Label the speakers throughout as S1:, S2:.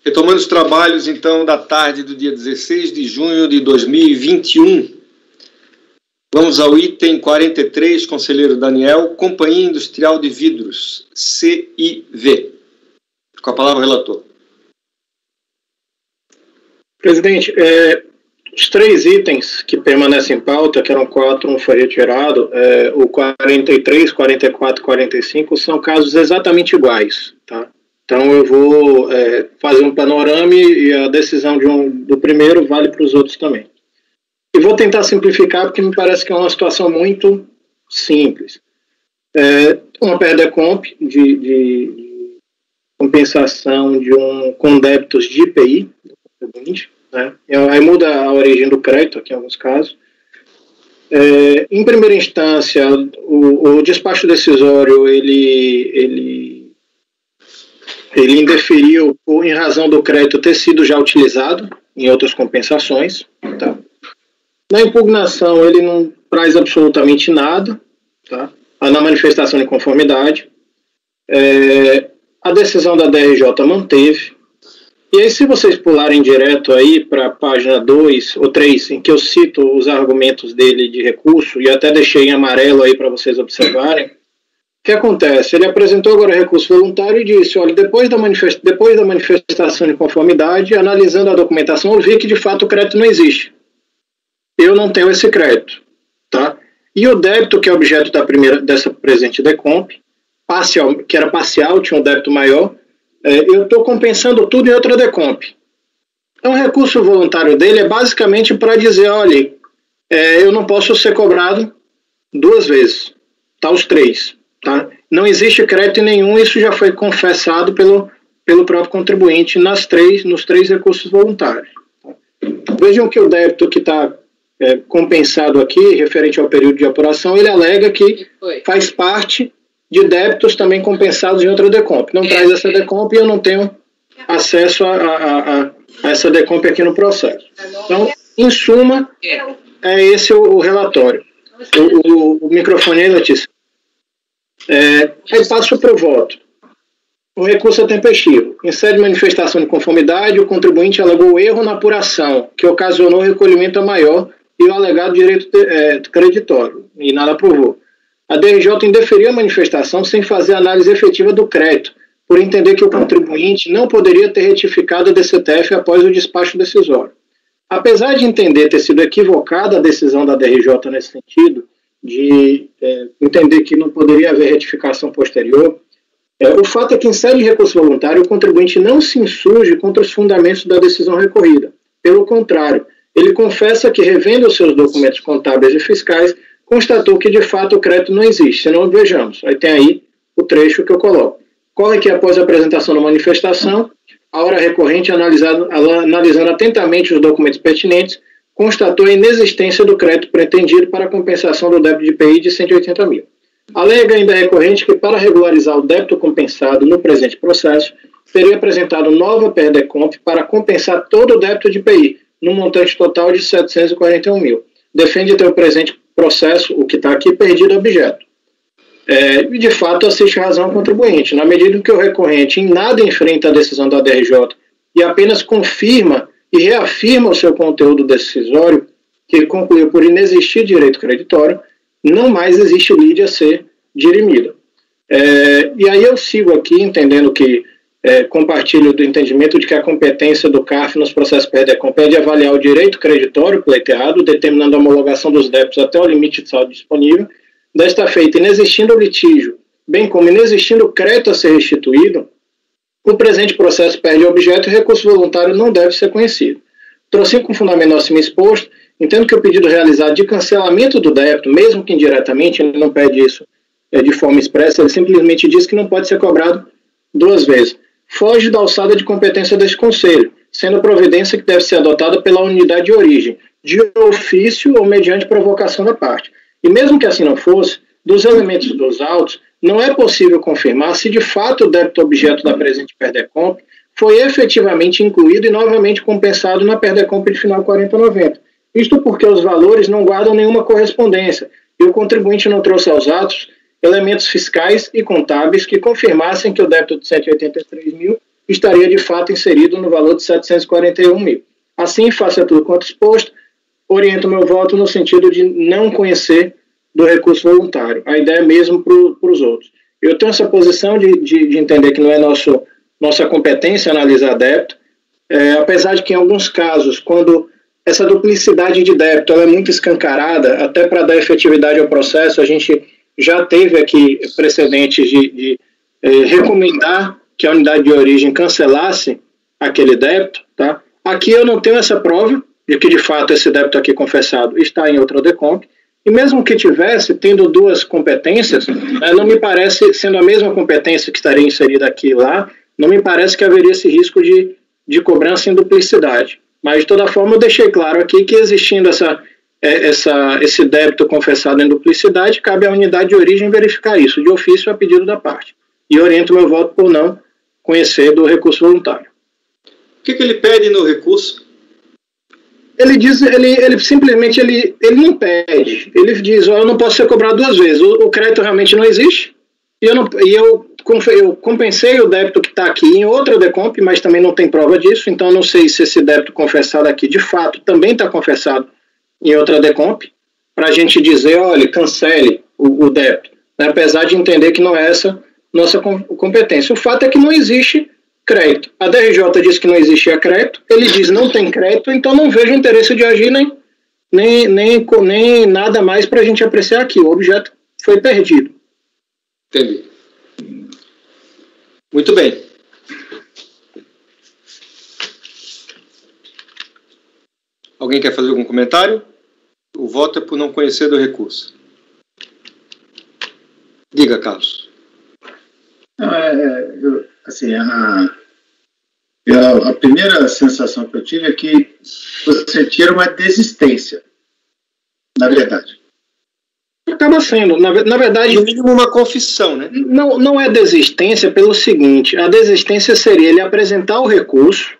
S1: Retomando os trabalhos, então, da tarde do dia 16 de junho de 2021. Vamos ao item 43, conselheiro Daniel, Companhia Industrial de Vidros, CIV. Com a palavra, relator.
S2: Presidente, os três itens que permanecem em pauta, que eram 4, um foi retirado, o 43, 44 e 45 são casos exatamente iguais, tá? Então eu vou fazer um panorama e a decisão do primeiro vale para os outros também. E vou tentar simplificar porque me parece que é uma situação muito simples. Uma PERDECOMP de compensação com débitos de IPI, né? Aí muda a origem do crédito aqui em alguns casos. Em primeira instância, o despacho decisório ele indeferiu em razão do crédito ter sido já utilizado em outras compensações. Tá? Na impugnação, ele não traz absolutamente nada, tá? Na manifestação de conformidade. A decisão da DRJ manteve. E aí, se vocês pularem direto aí para a página 2 ou 3, em que eu cito os argumentos dele de recurso, e até deixei em amarelo aí para vocês observarem, o que acontece? Ele apresentou agora recurso voluntário e disse, olha, depois da manifestação de conformidade, analisando a documentação, eu vi que de fato o crédito não existe. Eu não tenho esse crédito. Tá? E o débito que é objeto dessa presente DECOMP, que era parcial, tinha um débito maior, eu estou compensando tudo em outra DECOMP. Então o recurso voluntário dele é basicamente para dizer, olha, eu não posso ser cobrado 2 vezes, tá? Os 3. Tá? Não existe crédito nenhum, isso já foi confessado pelo próprio contribuinte nos 3 recursos voluntários. Tá? Vejam que o débito que está compensado aqui, referente ao período de apuração, ele alega que faz parte de débitos também compensados em outra DECOMP. Não traz essa DECOMP e eu não tenho acesso a essa DECOMP aqui no processo. Então, em suma, é esse o relatório. O microfone aí, Letícia. Aí passo para o voto. O recurso é tempestivo. Em sede de manifestação de conformidade, o contribuinte alegou erro na apuração, que ocasionou recolhimento maior e o alegado direito creditório, e nada aprovou. A DRJ indeferiu a manifestação sem fazer análise efetiva do crédito, por entender que o contribuinte não poderia ter retificado a DCTF após o despacho decisório. Apesar de entender ter sido equivocada a decisão da DRJ nesse sentido, de entender que não poderia haver retificação posterior, o fato é que, em sede de recurso voluntário, o contribuinte não se insurge contra os fundamentos da decisão recorrida. Pelo contrário, ele confessa que, revendo os seus documentos contábeis e fiscais, constatou que, de fato, o crédito não existe. Se não, vejamos. Aí tem aí o trecho que eu coloco. Ocorre que, após a apresentação da manifestação, a hora recorrente, analisando atentamente os documentos pertinentes, constatou a inexistência do crédito pretendido para a compensação do débito de IPI de 180 mil. Alega ainda a recorrente que, para regularizar o débito compensado no presente processo, teria apresentado nova PERDECOMP para compensar todo o débito de IPI, no montante total de 741 mil. Defende ter o presente processo, o que está aqui, perdido objeto. E, de fato, assiste razão ao contribuinte, na medida em que o recorrente em nada enfrenta a decisão da DRJ e apenas confirma e reafirma o seu conteúdo decisório, que concluiu por inexistir direito creditório, não mais existe lide a ser dirimida. E aí eu sigo aqui, entendendo que compartilho do entendimento de que a competência do CARF nos processos PERDECOMP é de avaliar o direito creditório pleiteado, determinando a homologação dos débitos até o limite de saldo disponível. Desta feita, inexistindo o litígio, bem como inexistindo o crédito a ser restituído, o presente processo perde objeto e o recurso voluntário não deve ser conhecido. Trouxe com fundamento acima exposto, entendo que o pedido realizado de cancelamento do débito, mesmo que indiretamente, ele não pede isso de forma expressa, ele simplesmente diz que não pode ser cobrado 2 vezes. Foge da alçada de competência deste Conselho, sendo a providência que deve ser adotada pela unidade de origem, de ofício ou mediante provocação da parte. E mesmo que assim não fosse, dos elementos dos autos, não é possível confirmar se de fato o débito objeto da presente PERDECOMP foi efetivamente incluído e novamente compensado na PERDECOMP de final 4090. Isto porque os valores não guardam nenhuma correspondência e o contribuinte não trouxe aos atos elementos fiscais e contábeis que confirmassem que o débito de 183 mil estaria de fato inserido no valor de 741 mil. Assim, faça tudo quanto exposto, oriento meu voto no sentido de não conhecer do recurso voluntário. A ideia é mesmo para os outros. Eu tenho essa posição de entender que não é nossa competência analisar débito, apesar de que em alguns casos, quando essa duplicidade de débito ela é muito escancarada, até para dar efetividade ao processo, a gente já teve aqui precedentes de recomendar que a unidade de origem cancelasse aquele débito, tá? Aqui eu não tenho essa prova de que, de fato, esse débito aqui confessado está em outra DECOMP, e mesmo que tivesse, tendo duas competências, não me parece, sendo a mesma competência que estaria inserida aqui e lá, não me parece que haveria esse risco de cobrança em duplicidade. Mas, de toda forma, eu deixei claro aqui que, existindo esse débito confessado em duplicidade, cabe à unidade de origem verificar isso, de ofício a pedido da parte. E oriento meu voto por não conhecer do recurso voluntário.
S1: O que ele pede no recurso?
S2: Ele diz, ele simplesmente não pede. Ele diz, eu não posso ser cobrado duas vezes. O crédito realmente não existe. E eu compensei o débito que está aqui em outra DECOMP, mas também não tem prova disso. Então, não sei se esse débito confessado aqui, de fato, também está confessado em outra DECOMP, para a gente dizer, olha, cancele o débito. Né? Apesar de entender que não é essa nossa competência. O fato é que não existe crédito. A DRJ diz que não existia crédito, ele diz não tem crédito, então não vejo interesse de agir nem nada mais para a gente apreciar aqui. O objeto foi perdido.
S1: Entendi. Muito bem. Alguém quer fazer algum comentário? O voto é por não conhecer do recurso. Diga, Carlos.
S3: A primeira sensação que eu tive é que você tira uma desistência, na verdade.
S2: Acaba sendo, na verdade...
S1: No mínimo uma confissão, né?
S2: Não é desistência pelo seguinte, a desistência seria ele apresentar o recurso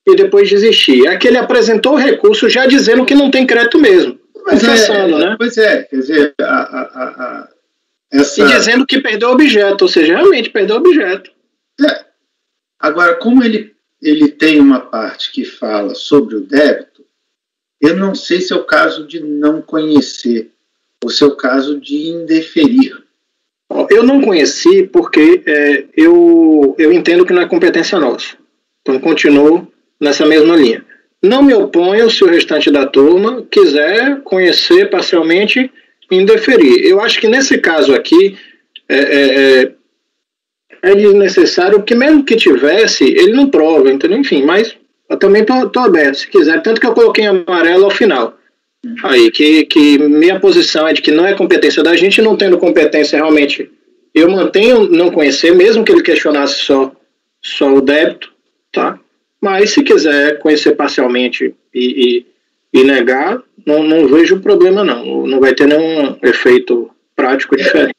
S2: e depois desistir. Aqui ele apresentou o recurso já dizendo que não tem crédito mesmo, confessando, né?
S3: Pois é, quer dizer,
S2: E dizendo que perdeu o objeto, ou seja, realmente perdeu o objeto.
S3: Agora, como ele tem uma parte que fala sobre o débito, eu não sei se é o caso de não conhecer, ou se é o caso de indeferir.
S2: Eu não conheci porque eu entendo que não é competência nossa. Então, continuo nessa mesma linha. Não me oponho se o restante da turma quiser conhecer parcialmente e indeferir. Eu acho que nesse caso aqui é desnecessário, porque mesmo que tivesse, ele não prova, entendeu? Enfim, mas eu também tô aberto, se quiser. Tanto que eu coloquei em amarelo ao final. Aí, que minha posição é de que não é competência da gente, não tendo competência realmente, eu mantenho não conhecer, mesmo que ele questionasse só o débito, tá? Mas se quiser conhecer parcialmente e negar, não vejo problema não. Não vai ter nenhum efeito prático diferente.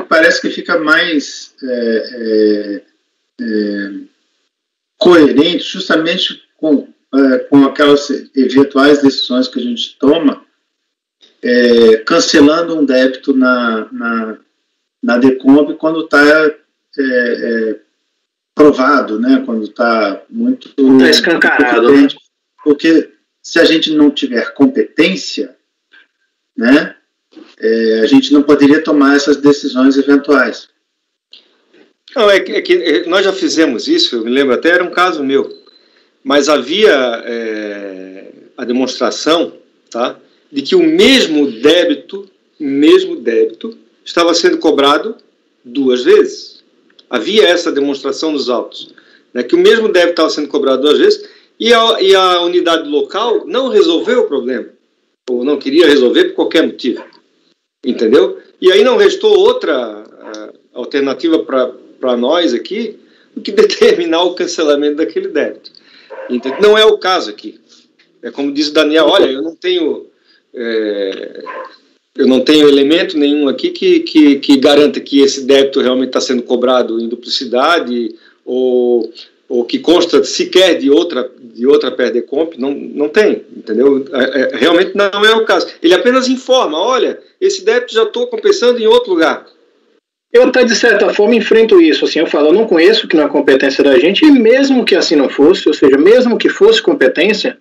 S3: Parece que fica mais coerente justamente com aquelas eventuais decisões que a gente toma, cancelando um débito na DECOMP quando está provado, né? Quando está muito...
S2: Está escancarado. Né?
S3: Porque se a gente não tiver competência, né, a gente não poderia tomar essas decisões eventuais.
S1: Não, é que nós já fizemos isso, eu me lembro até, era um caso meu, mas havia a demonstração, tá, de que o mesmo débito estava sendo cobrado duas vezes. Havia essa demonstração nos autos, né, que o mesmo débito estava sendo cobrado duas vezes e a unidade local não resolveu o problema, ou não queria resolver por qualquer motivo. Entendeu? E aí não restou outra alternativa para nós aqui do que determinar o cancelamento daquele débito. Entendeu? Não é o caso aqui. É como diz o Daniel, olha, eu não tenho elemento nenhum aqui que garanta que esse débito realmente está sendo cobrado em duplicidade ou que consta sequer de outra PERDECOMP, não tem, entendeu? Realmente não é o caso. Ele apenas informa, olha, esse débito já estou compensando em outro lugar.
S2: eu até, de certa forma, enfrento isso. Assim, eu falo, eu não conheço o que não é competência da gente, e mesmo que assim não fosse, ou seja, mesmo que fosse competência,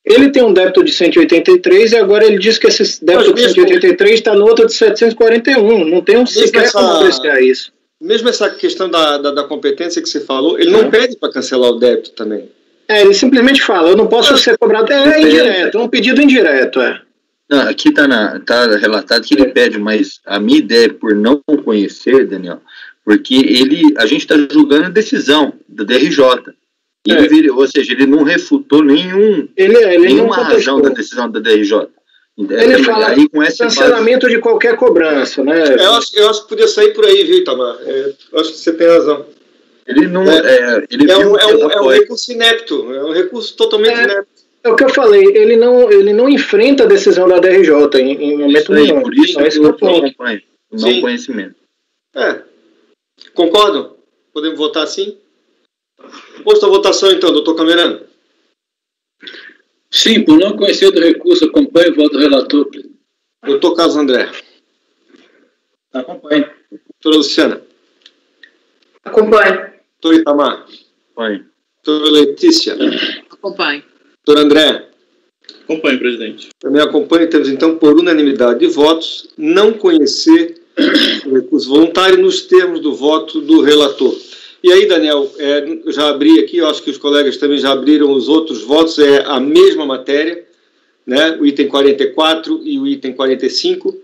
S2: ele tem um débito de 183 e agora ele diz que esse débito de 183 está no outro de 741. Não tem sequer como apreciar isso.
S1: Mesmo essa questão da competência que você falou, ele não pede para cancelar o débito também.
S2: Ele simplesmente fala, eu não posso ser cobrado. É indireto, é um pedido indireto,
S4: Não, aqui está relatado que ele pede, mas a minha ideia, por não conhecer, Daniel, porque a gente está julgando a decisão da DRJ. Ou seja, ele não refutou nenhuma razão da decisão da DRJ.
S2: Ele fala aí, com cancelamento de qualquer cobrança, né?
S1: Eu acho que podia sair por aí, viu, Itamar? Eu acho que você tem razão.
S4: Ele não...
S1: É um recurso inepto, é um recurso totalmente inepto.
S2: É o que eu falei, ele não enfrenta a decisão da DRJ em momento nenhum.
S4: Por isso eu não acompanho, não conhecimento.
S1: Concordam? Podemos votar sim? Posto a votação então, doutor Camerano.
S5: Sim, por não conhecer do recurso, acompanho o voto do relator.
S1: Doutor Carlos André.
S3: Acompanho.
S1: Doutora Luciana.
S6: Acompanho.
S1: Doutor Itamar.
S4: Acompanho.
S1: Doutora Letícia.
S6: Acompanho.
S1: Doutor André.
S5: Acompanho, presidente.
S1: Também acompanho. Temos então, por unanimidade de votos, não conhecer o recurso voluntário nos termos do voto do relator. E aí, Daniel, eu já abri aqui, eu acho que os colegas também já abriram os outros votos, é a mesma matéria, né? O item 44 e o item 45.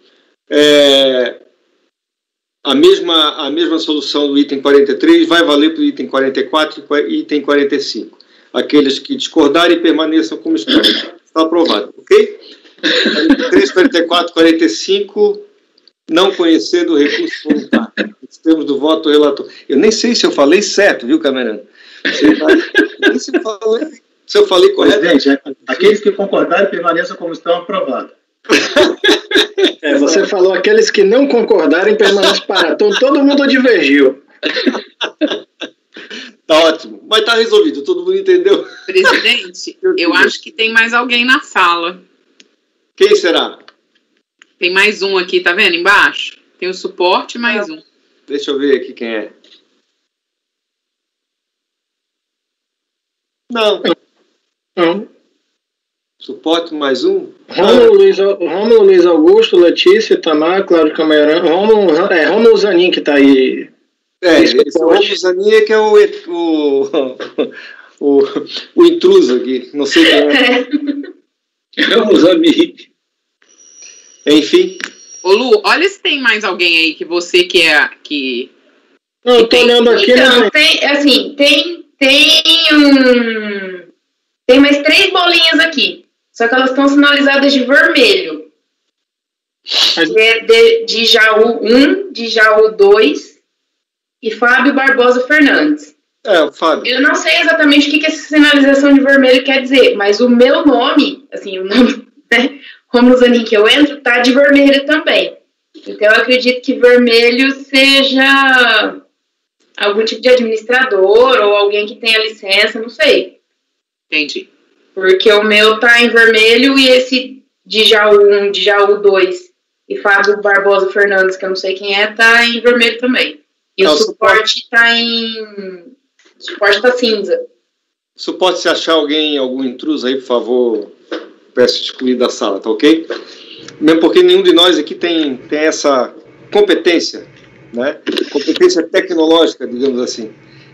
S1: A mesma solução do item 43 vai valer para o item 44 e item 45. Aqueles que discordarem permaneçam como estão. Está aprovado, ok? 43, 44, 45... não conhecer do recurso voluntário. Temos do voto do relator. Eu nem sei se eu falei certo, viu, Camerano? Nem se eu falei correto.
S3: Presidente, aqueles que concordarem permaneçam como estão aprovados.
S2: Você falou aqueles que não concordarem permanecem parados. Então todo mundo divergiu.
S1: Tá ótimo. Mas tá resolvido, todo mundo entendeu.
S6: Presidente, eu acho que tem mais alguém na sala.
S1: Quem será?
S6: Tem mais um aqui, tá vendo embaixo? Tem o suporte mais um.
S1: Deixa eu ver aqui quem é. Não. Suporte mais um?
S2: Rômulo Luiz Augusto, Letícia, Itamar, Cláudio Camerano. Rômulo Zanin que tá aí.
S1: Esse Rômulo Zanin é que é o intruso aqui. Não sei quem é.
S5: Rômulo Zanin.
S1: Enfim.
S6: Ô Lu, olha se tem mais alguém aí que você que
S2: Não, eu tô olhando aqui.
S7: Então, tem mais 3 bolinhas aqui. Só que elas estão sinalizadas de vermelho. De Jaú 1, de Jaú 2 e Fábio Barbosa Fernandes.
S1: Fábio.
S7: Eu não sei exatamente o que essa sinalização de vermelho quer dizer, mas o meu nome, assim, o nome, né, Rômulo Zanin que eu entro, tá de vermelho também. Então eu acredito que vermelho seja algum tipo de administrador ou alguém que tenha licença, não sei.
S6: Entendi.
S7: Porque o meu tá em vermelho e esse de Jaú 1, de Jaú 2 e Fábio Barbosa Fernandes, que eu não sei quem é, tá em vermelho também. E o suporte tá em... O suporte tá cinza.
S1: Suporte, se achar algum intruso aí, por favor, peço excluir da sala, tá ok? Mesmo porque nenhum de nós aqui tem essa competência, né? Competência tecnológica, digamos assim,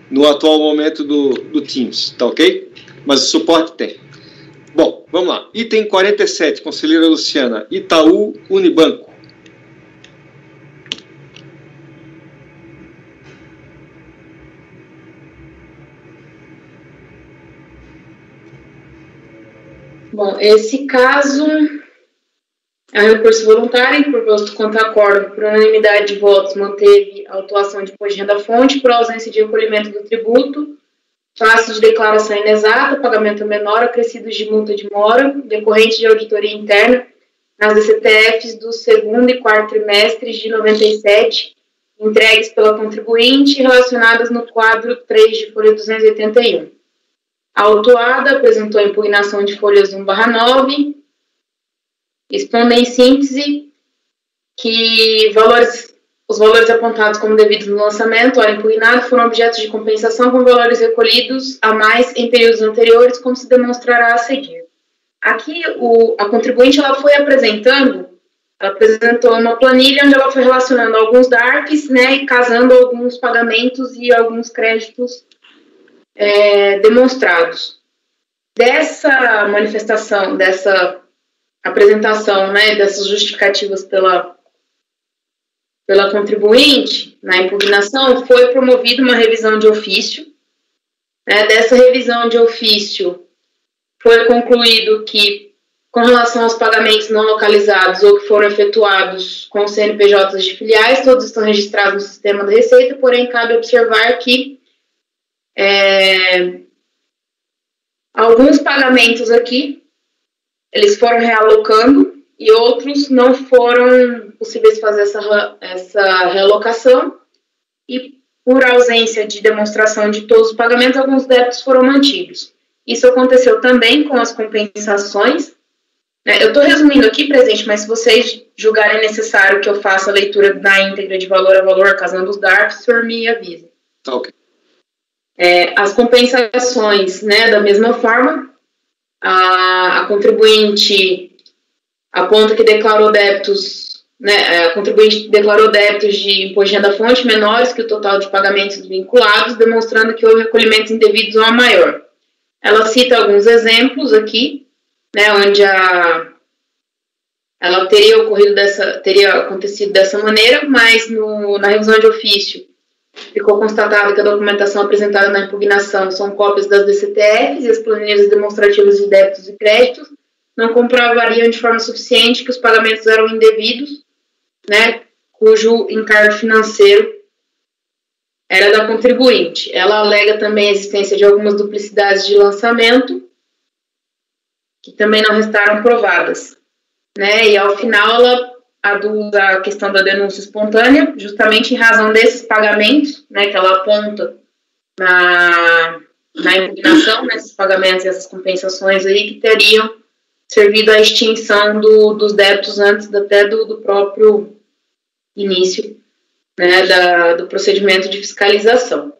S1: no atual momento do Teams, tá ok? Mas o suporte tem. Bom, vamos lá. Item 47, conselheira Luciana, Itaú Unibanco.
S7: Bom, esse caso é um recurso voluntário, proposto contra acordo por unanimidade de votos, manteve a autuação de imposto de renda-fonte por ausência de recolhimento do tributo, face de declaração inexata, pagamento menor, acrescidos de multa de mora, decorrente de auditoria interna nas DCTFs do segundo e quarto trimestres de 97, entregues pela contribuinte relacionadas no quadro 3 de folha 281. A autuada apresentou impugnação de folhas 1/9, expondo em síntese que valores os valores apontados como devidos no lançamento, ora impugnado, foram objetos de compensação com valores recolhidos a mais em períodos anteriores, como se demonstrará a seguir. Aqui, a contribuinte ela foi ela apresentou uma planilha onde ela foi relacionando alguns DARFs, né, e casando alguns pagamentos e alguns créditos demonstrados. Dessa manifestação, dessa apresentação, né, dessas justificativas pela contribuinte, na impugnação, foi promovida uma revisão de ofício. Né, dessa revisão de ofício, foi concluído que, com relação aos pagamentos não localizados ou que foram efetuados com CNPJs de filiais, todos estão registrados no sistema da Receita, porém, cabe observar que alguns pagamentos aqui, eles foram realocando e outros não foram possíveis fazer essa realocação e, por ausência de demonstração de todos os pagamentos, alguns débitos foram mantidos. Isso aconteceu também com as compensações. Eu estou resumindo aqui, presidente, mas se vocês julgarem necessário que eu faça a leitura da íntegra de valor a valor, casando os DARFs, o senhor me avisa.
S1: Ok.
S7: As compensações, né, da mesma forma, a contribuinte aponta que declarou débitos, né, a contribuinte declarou débitos de imposto de renda-fonte menores que o total de pagamentos vinculados, demonstrando que houve recolhimentos indevidos ou a maior. Ela cita alguns exemplos aqui, né, onde ela teria acontecido dessa maneira, mas na revisão de ofício ficou constatado que a documentação apresentada na impugnação são cópias das DCTFs e as planilhas demonstrativas de débitos e créditos não comprovariam de forma suficiente que os pagamentos eram indevidos, né, cujo encargo financeiro era da contribuinte. Ela alega também a existência de algumas duplicidades de lançamento, que também não restaram provadas. Né? E, ao final, ela aduz a questão da denúncia espontânea, justamente em razão desses pagamentos, né, que ela aponta na impugnação, nesses pagamentos e essas compensações aí, que teriam servido à extinção dos débitos antes até do próprio início, né, do procedimento de fiscalização.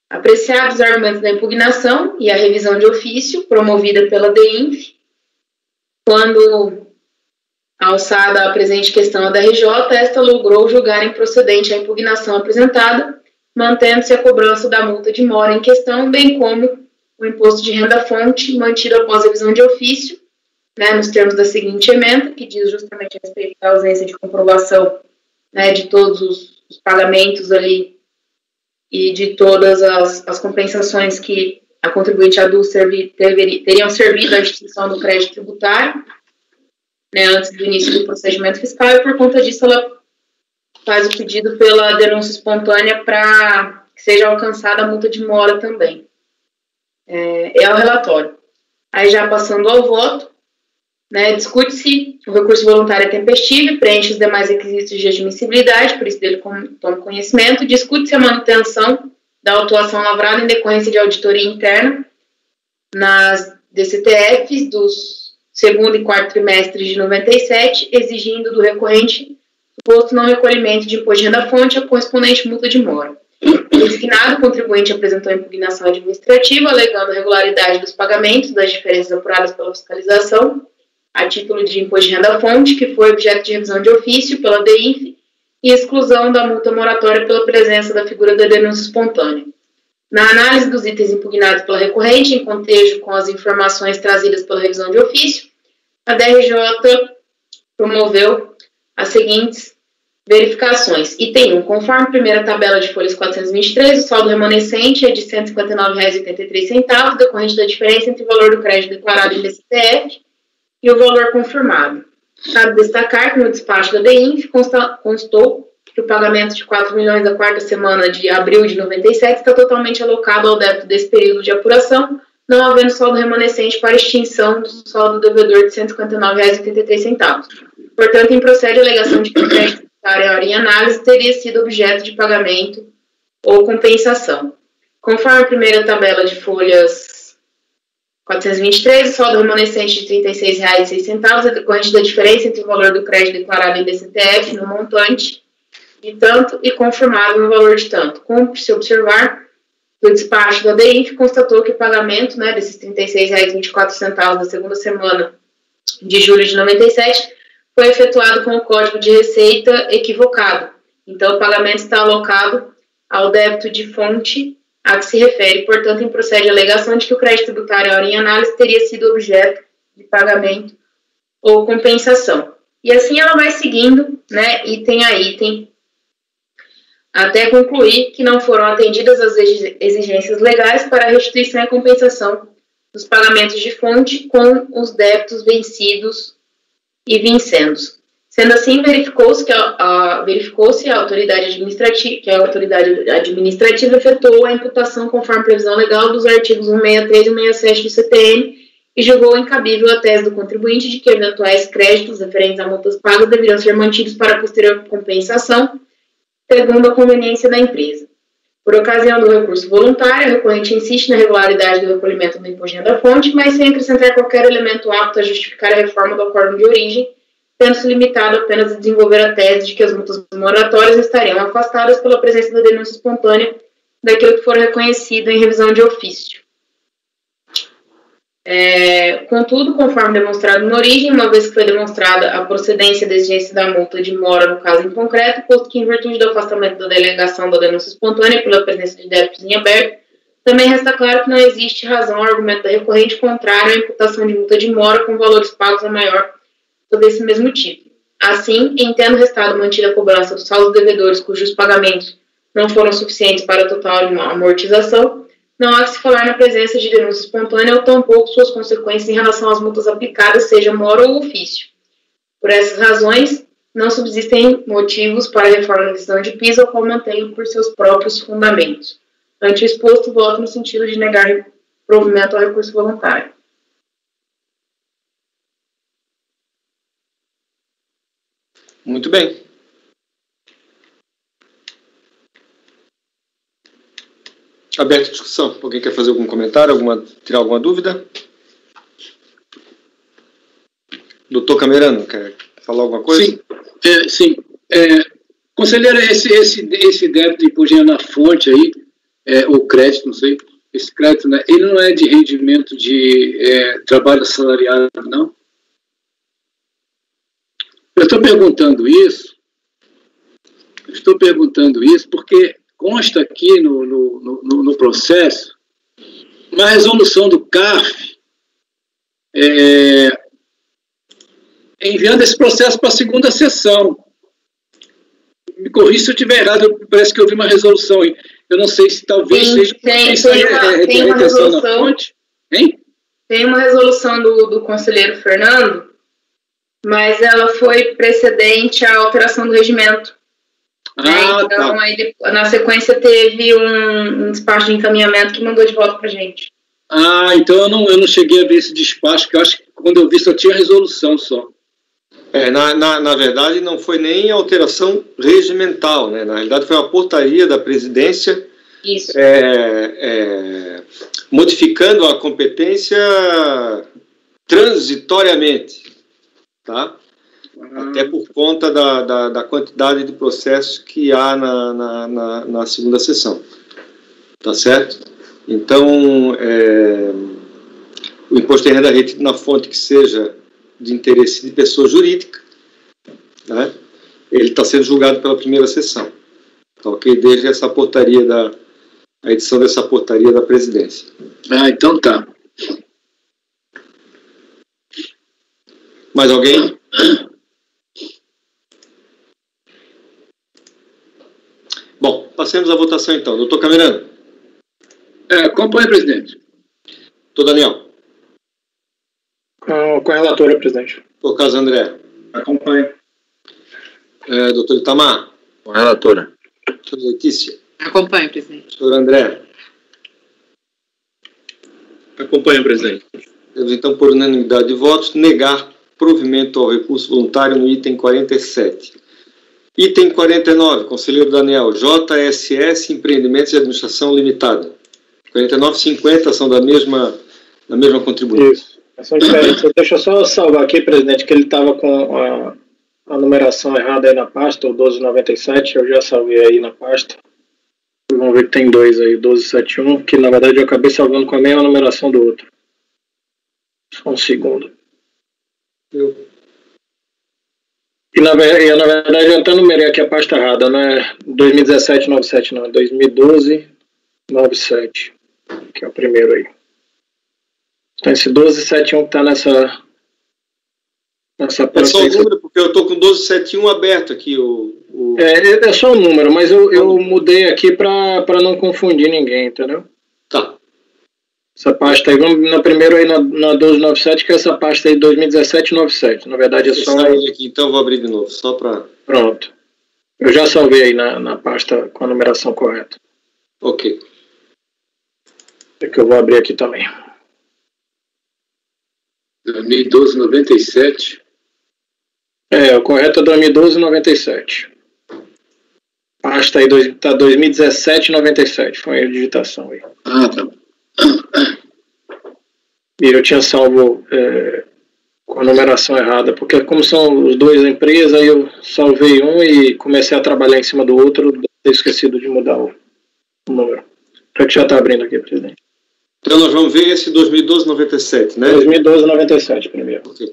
S7: Apreciados os argumentos da impugnação e a revisão de ofício promovida pela DEINF, quando alçada a presente questão à DRJ, esta logrou julgar improcedente a impugnação apresentada, mantendo-se a cobrança da multa de mora em questão, bem como o imposto de renda-fonte mantido após a revisão de ofício, né, nos termos da seguinte ementa, que diz justamente a respeito da ausência de comprovação, né, de todos os pagamentos ali e de todas as compensações que a contribuinte adulta teriam servido à extinção do crédito tributário, né, antes do início do procedimento fiscal, e por conta disso ela faz o pedido pela denúncia espontânea para que seja alcançada a multa de mora também. É o relatório. Aí, já passando ao voto, né, discute-se o recurso voluntário é tempestivo e preenche os demais requisitos de admissibilidade, por isso dele toma conhecimento. Discute-se a manutenção da autuação lavrada em decorrência de auditoria interna nas DCTFs dos segundo e quarto trimestres de 97, exigindo do recorrente suposto não recolhimento de imposto de renda-fonte a correspondente multa de mora. Designado, o contribuinte apresentou a impugnação administrativa, alegando a regularidade dos pagamentos das diferenças apuradas pela fiscalização, a título de imposto de renda-fonte, que foi objeto de revisão de ofício pela DEINF, e exclusão da multa moratória pela presença da figura da denúncia espontânea. Na análise dos itens impugnados pela recorrente, em contejo com as informações trazidas pela revisão de ofício, a DRJ promoveu as seguintes verificações. Item 1. Conforme a primeira tabela de folhas 423, o saldo remanescente é de R$ 159,83, decorrente da diferença entre o valor do crédito declarado em DCTF e o valor confirmado. Cabe destacar que no despacho da DEINF constou que o pagamento de 4 milhões da quarta semana de abril de 97 está totalmente alocado ao débito desse período de apuração, não havendo saldo remanescente para extinção do saldo devedor de R$ 159,83. Portanto, improcede a alegação de que o crédito tributário em análise teria sido objeto de pagamento ou compensação. Conforme a primeira tabela de folhas 423, o saldo remanescente de R$ 36,06 é decorrente da diferença entre o valor do crédito declarado em DCTF no montante de tanto e confirmado no valor de tanto. Cumpre-se observar que o despacho da DEINF constatou que o pagamento, né, desses R$ 36,24 da segunda semana de julho de 97 foi efetuado com o código de receita equivocado. Então, o pagamento está alocado ao débito de fonte a que se refere, portanto, improcede a alegação de que o crédito tributário à hora em análise teria sido objeto de pagamento ou compensação. E assim ela vai seguindo, né, item a item, até concluir que não foram atendidas as exigências legais para a restituição e compensação dos pagamentos de fonte com os débitos vencidos e vincendos. Sendo assim, verificou-se que a autoridade administrativa efetuou a imputação conforme previsão legal dos artigos 163 e 167 do CTN e julgou incabível a tese do contribuinte de que eventuais créditos referentes a multas pagas deveriam ser mantidos para posterior compensação, segundo a conveniência da empresa. Por ocasião do recurso voluntário, o recorrente insiste na regularidade do recolhimento do imposto de renda-fonte, mas sem acrescentar qualquer elemento apto a justificar a reforma do acórdão de origem, tendo-se limitado apenas a desenvolver a tese de que as multas moratórias estariam afastadas pela presença da denúncia espontânea daquilo que for reconhecido em revisão de ofício. Contudo, conforme demonstrado na origem, uma vez que foi demonstrada a procedência da exigência da multa de mora no caso em concreto, posto que em virtude do afastamento da delegação da denúncia espontânea pela presença de débitos em aberto, também resta claro que não existe razão ao argumento da recorrente contrário à imputação de multa de mora com valores pagos a maior desse mesmo tipo. Assim, entendo restado mantida a cobrança dos saldos devedores cujos pagamentos não foram suficientes para a total amortização, não há que se falar na presença de denúncia espontânea ou tampouco suas consequências em relação às multas aplicadas, seja mora ou ofício. Por essas razões, não subsistem motivos para a reforma da decisão de piso, ao qual mantenho por seus próprios fundamentos. Ante o exposto, voto no sentido de negar provimento ao recurso voluntário.
S1: Muito bem. Aberta a discussão. Alguém quer fazer algum comentário, tirar alguma dúvida? Doutor Camerano, quer falar alguma coisa?
S5: Sim. Conselheiro, esse débito de imposto na fonte aí, ou crédito, não sei, esse crédito, né, ele não é de rendimento de trabalho assalariado, não? Eu estou perguntando isso porque consta aqui no processo uma resolução do CARF enviando esse processo para a segunda sessão. Me corrija se eu estiver errado, parece que eu vi uma resolução aí. Eu não sei se talvez seja...
S7: Tem uma resolução
S5: na fonte. Hein?
S7: Tem uma resolução do conselheiro Fernando, mas ela foi precedente à alteração do regimento. Então, tá. Aí, na sequência, teve um despacho de encaminhamento que mandou de volta para a gente.
S5: Então eu não cheguei a ver esse despacho, que eu acho que quando eu vi só tinha resolução só.
S1: Na verdade, não foi nem alteração regimental, né? Na realidade, foi uma portaria da presidência.
S7: Isso.
S1: Modificando a competência transitoriamente. Tá? Até por conta da quantidade de processos que há na segunda sessão. Tá certo? Então, o imposto de renda retido na fonte que seja de interesse de pessoa jurídica, né, ele está sendo julgado pela primeira sessão. Tá, ok? Desde essa portaria a edição dessa portaria da presidência.
S5: Então tá.
S1: Mais alguém? Bom, passemos à votação então. Doutor Camerano.
S5: Acompanhe, presidente.
S1: Doutor Daniel.
S2: Com a relatora, presidente.
S1: Doutor Carlos André.
S3: Acompanhe.
S1: Doutor Itamar.
S4: Com a relatora.
S1: Doutora Letícia.
S6: Acompanhe, presidente.
S1: Doutor André.
S5: Acompanhe, presidente.
S1: Temos então, por unanimidade de votos, negar provimento ao recurso voluntário no item 47. Item 49, conselheiro Daniel, JSS Empreendimentos de Administração Limitada. 49 e 50 são da mesma contribuinte.
S2: Isso, são diferentes. Deixa eu só salvar aqui, presidente, que ele estava com a numeração errada aí na pasta, o 1297, eu já salvei aí na pasta. Vamos ver que tem dois aí, 1271, que na verdade eu acabei salvando com a mesma numeração do outro. Só um segundo. E na verdade eu até numerei aqui a pasta errada, não é 2017-97 não, é 2012-97, que é o primeiro aí. Então esse 1271 que está nessa pasta.
S1: É só o número, porque eu estou com 1271 aberto aqui.
S2: É só o número, mas eu mudei aqui para não confundir ninguém, entendeu?
S1: Tá.
S2: Essa pasta aí, vamos na primeira aí na 1297, que é essa pasta aí 2017-97. Na verdade é só.
S1: Aqui, então vou abrir de novo, só para.
S2: Pronto. Eu já salvei aí na pasta com a numeração correta.
S1: Ok.
S2: É que eu vou abrir aqui também.
S5: 2012-97.
S2: O correto é 2012-97. Pasta aí tá 2017-97. Foi a digitação aí.
S5: Ah, tá.
S2: E eu tinha salvo com a numeração errada, porque como são os dois da empresa, aí eu salvei um e comecei a trabalhar em cima do outro, ter esquecido de mudar o número. Já que já está abrindo aqui, presidente.
S1: Então nós vamos ver esse 2012-97, né?
S2: 2012-97 primeiro.
S1: Ok.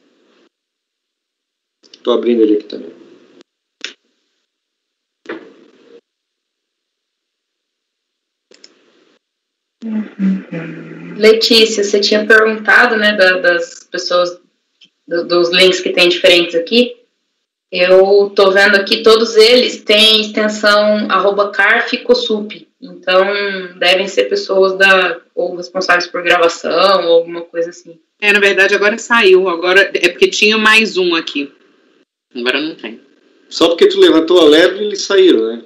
S1: Estou abrindo ele aqui também.
S7: Letícia, você tinha perguntado, né, das pessoas, dos links que tem diferentes aqui. Eu tô vendo aqui, todos eles têm extensão @carf-cosup. Então, devem ser pessoas ou responsáveis por gravação, ou alguma coisa assim.
S6: Na verdade, agora saiu. Agora é porque tinha mais um aqui. Agora não tem.
S1: Só porque tu levantou a lebre, eles saíram, né?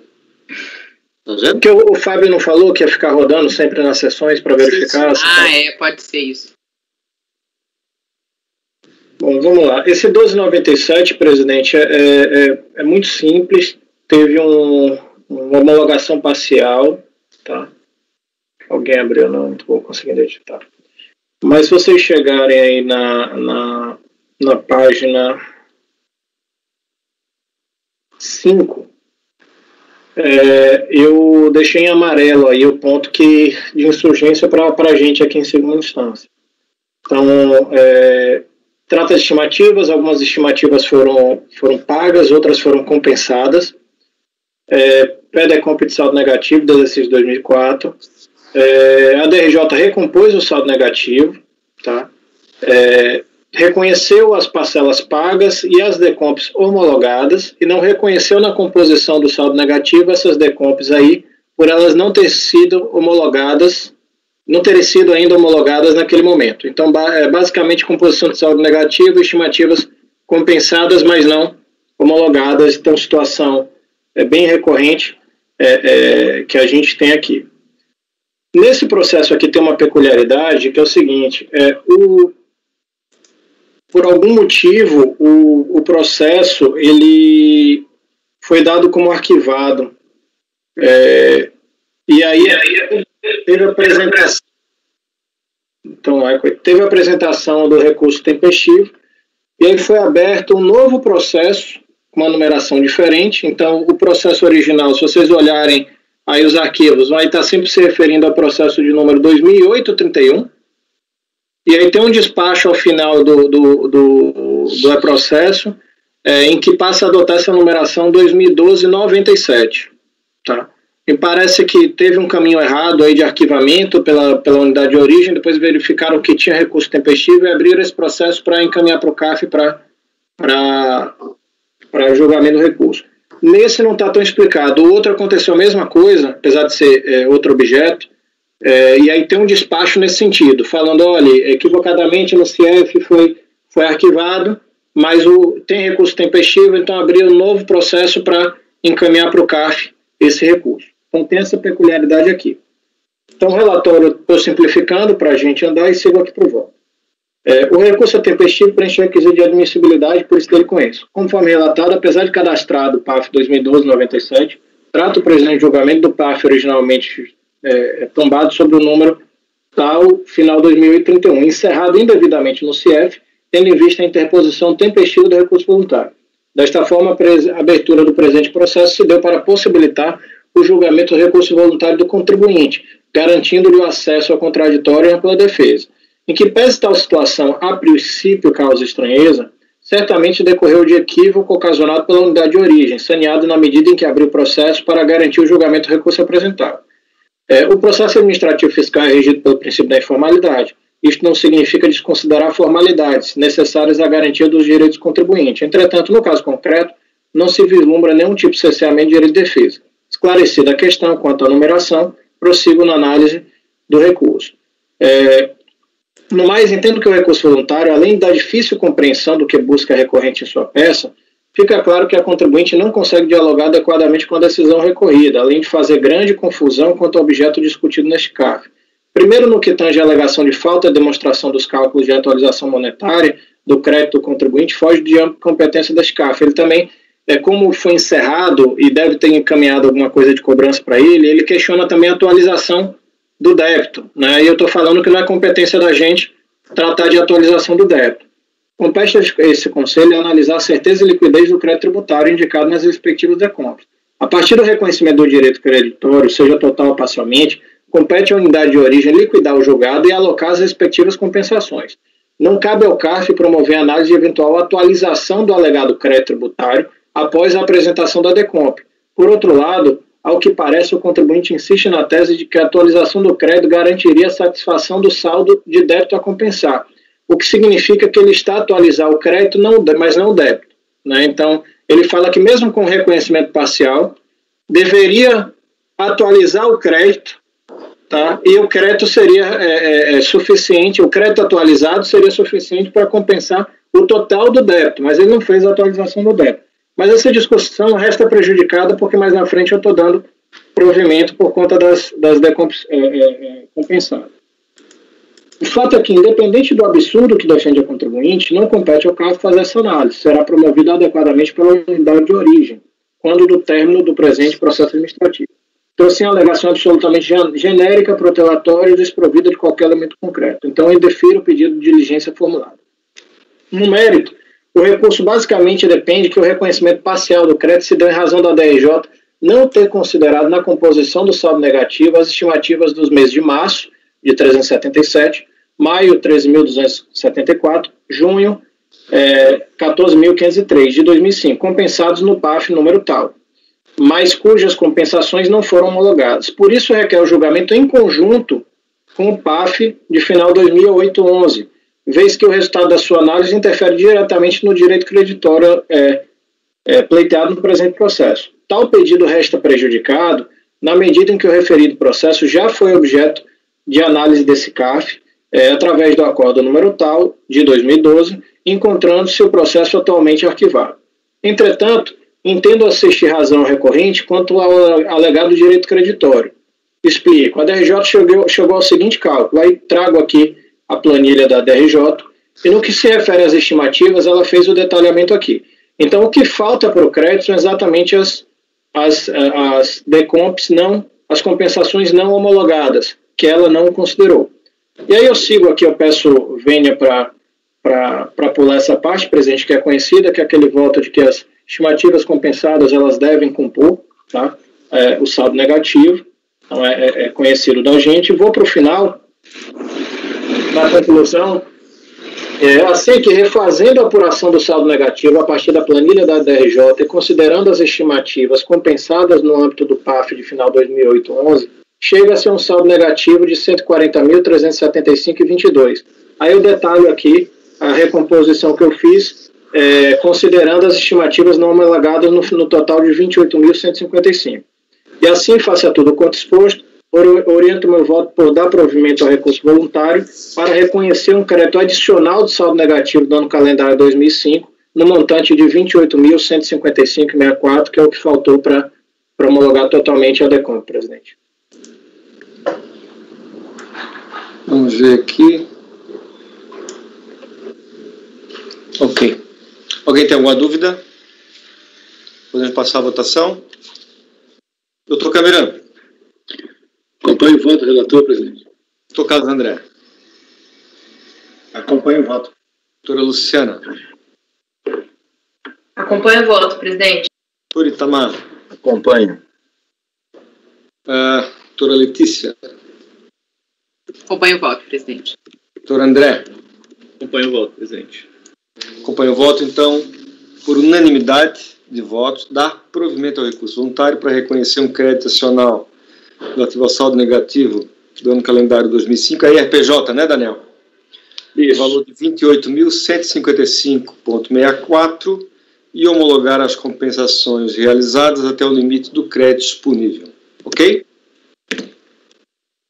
S1: Tá vendo?
S2: Porque o Fábio não falou que ia ficar rodando sempre nas sessões para verificar?
S6: Pode ser isso.
S2: Bom, vamos lá. Esse 1297, presidente, é muito simples. Teve uma homologação parcial, tá? Alguém abriu, não vou conseguir editar. Mas se vocês chegarem aí na página 5, eu deixei em amarelo aí o ponto de insurgência para a gente aqui em segunda instância. Então, trata de estimativas, algumas estimativas foram pagas, outras foram compensadas. PEDECOMP de saldo negativo do exercício 2004. A DRJ recompôs o saldo negativo, tá? Reconheceu as parcelas pagas e as DECOMPs homologadas e não reconheceu na composição do saldo negativo essas DECOMPs aí, por elas não terem sido homologadas, não terem sido ainda homologadas naquele momento. Então, basicamente, composição de saldo negativo, estimativas compensadas, mas não homologadas. Então, situação bem recorrente que a gente tem aqui. Nesse processo aqui tem uma peculiaridade, que é o seguinte, por algum motivo, o processo ele foi dado como arquivado. E aí teve a apresentação. Então, teve a apresentação do recurso tempestivo, e aí foi aberto um novo processo, com uma numeração diferente. Então, o processo original, se vocês olharem aí os arquivos, vai estar sempre se referindo ao processo de número 2008-31, e aí tem um despacho ao final do processo, em que passa a adotar essa numeração 2012-97, tá? Me parece que teve um caminho errado aí de arquivamento pela unidade de origem, depois verificaram que tinha recurso tempestivo e abriram esse processo para encaminhar para o CAF para julgamento do recurso. Nesse não está tão explicado. O outro aconteceu a mesma coisa, apesar de ser outro objeto, e aí tem um despacho nesse sentido, falando, olha, equivocadamente no CIEF foi arquivado, mas tem recurso tempestivo, então abriu um novo processo para encaminhar para o CAF esse recurso. Então tem essa peculiaridade aqui. Então o relatório, estou simplificando para a gente andar e sigo aqui para o voto. O recurso é tempestivo preenche o requisito de admissibilidade, por isso que ele conhece. Conforme relatado, apesar de cadastrado o PAF 2012-97, trata o presidente de julgamento do PAF originalmente tombado sobre o número tal, final 2031, encerrado indevidamente no CIEF, tendo em vista a interposição tempestiva do recurso voluntário. Desta forma, a abertura do presente processo se deu para possibilitar o julgamento do recurso voluntário do contribuinte, garantindo-lhe o acesso ao contraditório e ampla defesa. Em que pese tal situação a princípio causa estranheza, certamente decorreu de equívoco ocasionado pela unidade de origem, saneado na medida em que abriu o processo para garantir o julgamento do recurso apresentado. O processo administrativo fiscal é regido pelo princípio da informalidade. Isto não significa desconsiderar formalidades necessárias à garantia dos direitos do contribuinte. Entretanto, no caso concreto, não se vislumbra nenhum tipo de cerceamento de direito de defesa. Esclarecida a questão quanto à numeração, prossigo na análise do recurso. No mais, entendo que o recurso voluntário, além da difícil compreensão do que busca a recorrente em sua peça, fica claro que a contribuinte não consegue dialogar adequadamente com a decisão recorrida, além de fazer grande confusão quanto ao objeto discutido neste CAF. Primeiro, no que tange a alegação de falta de demonstração dos cálculos de atualização monetária do crédito do contribuinte, foge de ampla competência da SCAF. Ele também, como foi encerrado e deve ter encaminhado alguma coisa de cobrança para ele questiona também a atualização do débito, né? E eu estou falando que não é competência da gente tratar de atualização do débito. Compete a esse conselho analisar a certeza e liquidez do crédito tributário indicado nas respectivas decompras. A partir do reconhecimento do direito creditório, seja total ou parcialmente, compete à unidade de origem liquidar o julgado e alocar as respectivas compensações. Não cabe ao CARF promover análise de eventual atualização do alegado crédito tributário após a apresentação da DECOMP. Por outro lado, ao que parece, o contribuinte insiste na tese de que a atualização do crédito garantiria a satisfação do saldo de débito a compensar, o que significa que ele está a atualizar o crédito, mas não o débito, né? Então, ele fala que mesmo com reconhecimento parcial, deveria atualizar o crédito, tá? E o crédito seria suficiente, o crédito atualizado seria suficiente para compensar o total do débito, mas ele não fez a atualização do débito. Mas essa discussão resta prejudicada porque mais na frente eu estou dando provimento por conta das compensadas. O fato é que, independente do absurdo que defende a contribuinte, não compete ao CARF fazer essa análise. Será promovido adequadamente pela unidade de origem, quando do término do presente processo administrativo. Então, assim, a alegação é absolutamente genérica, protelatória e desprovida de qualquer elemento concreto. Então, eu defiro o pedido de diligência formulado. No mérito, o recurso basicamente depende que o reconhecimento parcial do crédito se dê em razão da DRJ não ter considerado na composição do saldo negativo as estimativas dos meses de março, de 377, maio, 13.274, junho, 14.503, de 2005, compensados no PAF número tal, mas cujas compensações não foram homologadas. Por isso, requer o julgamento em conjunto com o PAF de final 2008-11, vez que o resultado da sua análise interfere diretamente no direito creditório pleiteado no presente processo. Tal pedido resta prejudicado na medida em que o referido processo já foi objeto de análise desse CAF, através do acordo número tal, de 2012, encontrando-se o processo atualmente arquivado. Entretanto, entendo assistir razão recorrente quanto ao alegado direito creditório. Explico. A DRJ chegou ao seguinte cálculo, aí trago aqui a planilha da DRJ, e no que se refere às estimativas, ela fez o detalhamento aqui. Então, o que falta para o crédito são exatamente as decomps as compensações não homologadas, que ela não considerou. E aí eu sigo aqui, eu peço vênia para pular essa parte, presidente, que é conhecida, que é aquele voto de que as estimativas compensadas, elas devem compor, tá? O saldo negativo, então é conhecido da gente. Vou para o final, na conclusão, assim que refazendo a apuração do saldo negativo a partir da planilha da DRJ e considerando as estimativas compensadas no âmbito do PAF de final 2008-11, chega-se a um saldo negativo de 140.375,22. Aí eu detalho aqui a recomposição que eu fiz, considerando as estimativas não homologadas no total de 28.155. E assim, face a tudo quanto exposto, oriento meu voto por dar provimento ao recurso voluntário para reconhecer um crédito adicional de saldo negativo do ano calendário 2005, no montante de 28.155,64, que é o que faltou para homologar totalmente a DECOM, presidente.
S1: Vamos ver aqui. Ok. Alguém tem alguma dúvida? Podemos passar a votação? Doutor Camerano.
S5: Acompanho o voto, relator, presidente.
S1: Doutor Carlos André.
S3: Acompanho o voto.
S1: Doutora Luciana.
S7: Acompanho o voto, presidente.
S1: Doutor Itamar.
S4: Acompanho.
S1: Doutora Letícia.
S6: Acompanho o voto, presidente.
S1: Doutor André.
S8: Acompanho o voto, presidente.
S1: Acompanho o voto, então, por unanimidade de votos, dar provimento ao recurso voluntário para reconhecer um crédito adicional relativo ao saldo negativo do ano calendário 2005, a IRPJ, né, Daniel?
S2: Isso.
S1: Valor de 28.155,64 e homologar as compensações realizadas até o limite do crédito disponível. Ok?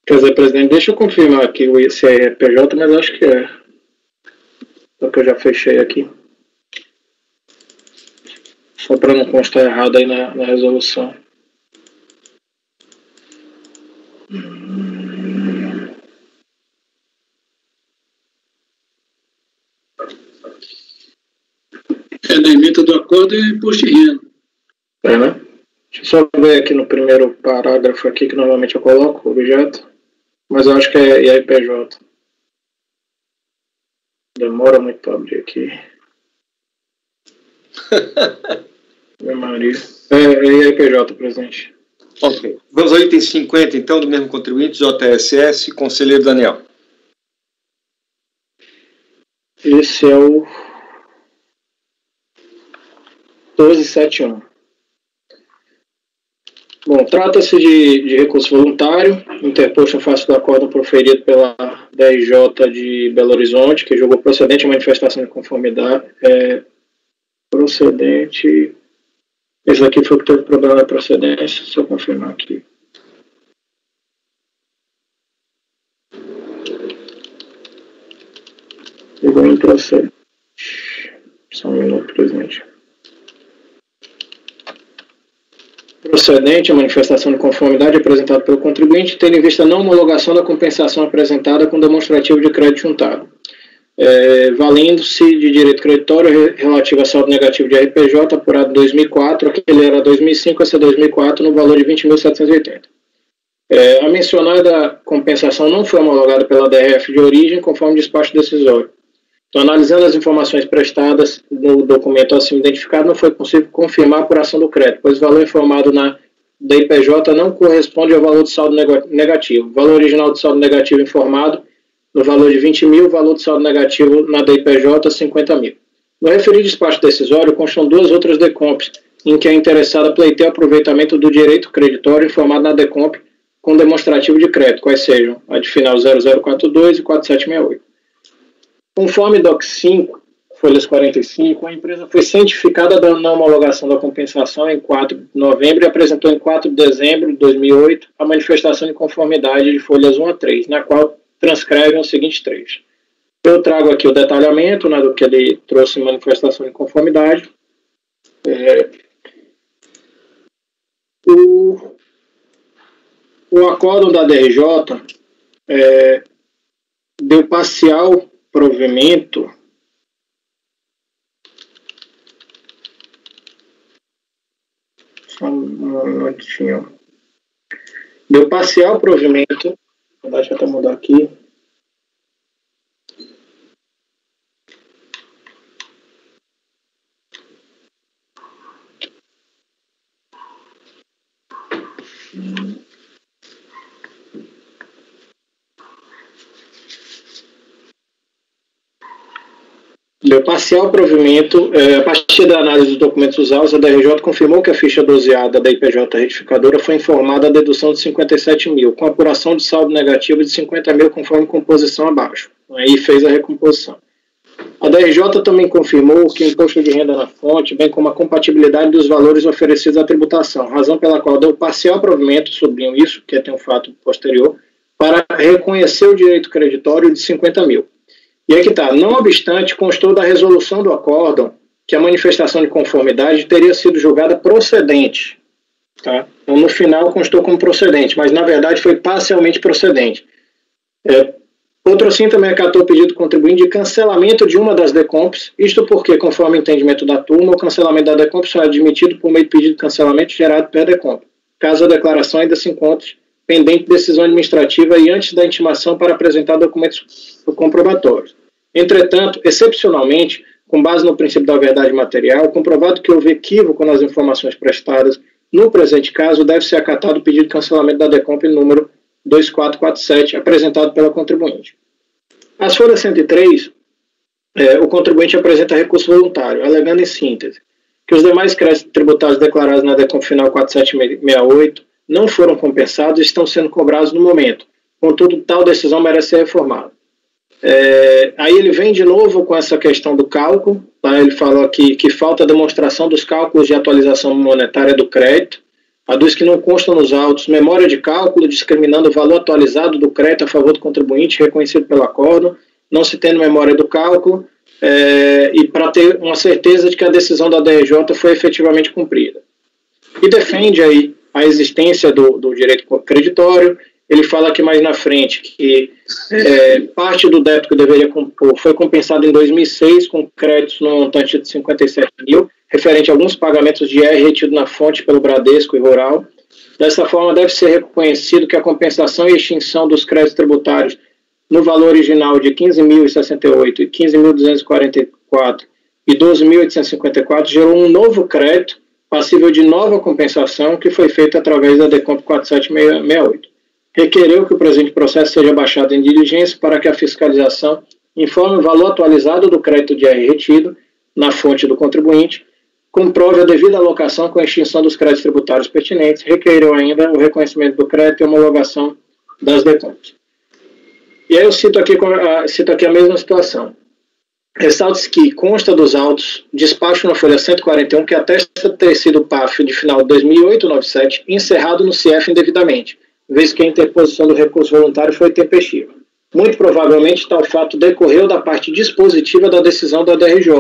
S2: Quer dizer, presidente, deixa eu confirmar aqui se é IRPJ, mas acho que é. Só que eu já fechei aqui. Só para não constar errado aí na resolução.
S5: Na emenda do acordo é imposto de renda.
S2: É, né? Deixa eu só ver aqui no primeiro parágrafo aqui, que normalmente eu coloco o objeto. Mas eu acho que é IRPJ. Demora muito para abrir aqui. Meu Maria. É IRPJ, presidente.
S1: Ok. Vamos ao item 50, então, do mesmo contribuinte, JSS, conselheiro Daniel.
S2: Esse é o 1271. Bom, trata-se de recurso voluntário, interposto em face do acórdão proferido pela DRJ de Belo Horizonte, que julgou procedente a manifestação de conformidade. Procedente. Esse aqui foi o que teve problema da procedência, só confirmar aqui. Chegou em procedente. Só um minuto, presidente. Procedente a manifestação de conformidade apresentada pelo contribuinte, tendo em vista a não homologação da compensação apresentada com demonstrativo de crédito juntado, valendo-se de direito creditório relativo a saldo negativo de RPJ apurado em 2004, aquele era 2005, esse é 2004, no valor de 20.780. A mencionada compensação não foi homologada pela DRF de origem, conforme despacho decisório. Então, analisando as informações prestadas no documento acima identificado, não foi possível confirmar a apuração do crédito, pois o valor informado na DIPJ não corresponde ao valor de saldo negativo. O valor original de saldo negativo informado no valor de 20 mil, o valor de saldo negativo na DIPJ, 50 mil. No referido despacho decisório, constam duas outras DECOMPs, em que a interessada pleiteia aproveitamento do direito creditório informado na DECOMP com demonstrativo de crédito, quais sejam a de final 0042 e 4768. Conforme DOC 5, folhas 45, a empresa foi cientificada da não homologação da compensação em 4 de novembro e apresentou em 4 de dezembro de 2008 a manifestação de conformidade de folhas 1 a 3, na qual transcrevem os seguintes trechos. Eu trago aqui o detalhamento, né, do que ele trouxe em manifestação de conformidade. O acórdão da DRJ deu parcial provimento só um minutinho. Deu parcial provimento, deixa eu até mudar aqui. Deu parcial provimento, a partir da análise dos documentos usados, a DRJ confirmou que a ficha doseada da IPJ retificadora foi informada a dedução de 57 mil, com apuração de saldo negativo de 50 mil conforme composição abaixo. Aí fez a recomposição. A DRJ também confirmou que o imposto de renda na fonte, bem como a compatibilidade dos valores oferecidos à tributação, razão pela qual deu parcial provimento, sublinho isso, que tem um fato posterior, para reconhecer o direito creditório de 50 mil. E aí que está, não obstante, constou da resolução do acórdão que a manifestação de conformidade teria sido julgada procedente. Tá? Então, no final, constou como procedente, mas, na verdade, foi parcialmente procedente. Outro sim também acatou o pedido do contribuinte de cancelamento de uma das DECOMPs, isto porque, conforme o entendimento da turma, o cancelamento da DECOMP será admitido por meio de pedido de cancelamento gerado pela DECOMP, caso a declaração ainda se encontre pendente de decisão administrativa e antes da intimação para apresentar documentos comprobatórios. Entretanto, excepcionalmente, com base no princípio da verdade material, comprovado que houve equívoco nas informações prestadas no presente caso, deve ser acatado o pedido de cancelamento da DECOMP número 2447, apresentado pela contribuinte. As folhas 103, o contribuinte apresenta recurso voluntário, alegando em síntese que os demais créditos tributários declarados na DECOMP final 4768 não foram compensados e estão sendo cobrados no momento. Contudo, tal decisão merece ser reformada. Aí ele vem de novo com essa questão do cálculo, tá? Ele fala que falta demonstração dos cálculos de atualização monetária do crédito, aduz que não constam nos autos memória de cálculo discriminando o valor atualizado do crédito a favor do contribuinte reconhecido pelo acórdão, não se tendo memória do cálculo, e para ter uma certeza de que a decisão da DRJ foi efetivamente cumprida. E defende aí a existência do direito creditório. Ele fala aqui mais na frente que parte do débito que deveria compor foi compensado em 2006 com créditos no montante de 57 mil, referente a alguns pagamentos de IR retido na fonte pelo Bradesco e Rural. Dessa forma, deve ser reconhecido que a compensação e extinção dos créditos tributários no valor original de 15.068 e 15.244 e 12.854 gerou um novo crédito passível de nova compensação que foi feita através da DECOMP 4768. Requereu que o presente processo seja baixado em diligência para que a fiscalização informe o valor atualizado do crédito de IR retido na fonte do contribuinte, comprove a devida alocação com a extinção dos créditos tributários pertinentes, requereu ainda o reconhecimento do crédito e homologação das DECOMPs. E aí eu cito aqui a mesma situação. Ressalta-se que consta dos autos despacho na folha 141 que atesta ter sido o PAF de final de 2008-97 encerrado no CIEF indevidamente, vez que a interposição do recurso voluntário foi tempestiva. Muito provavelmente tal fato decorreu da parte dispositiva da decisão da DRJ,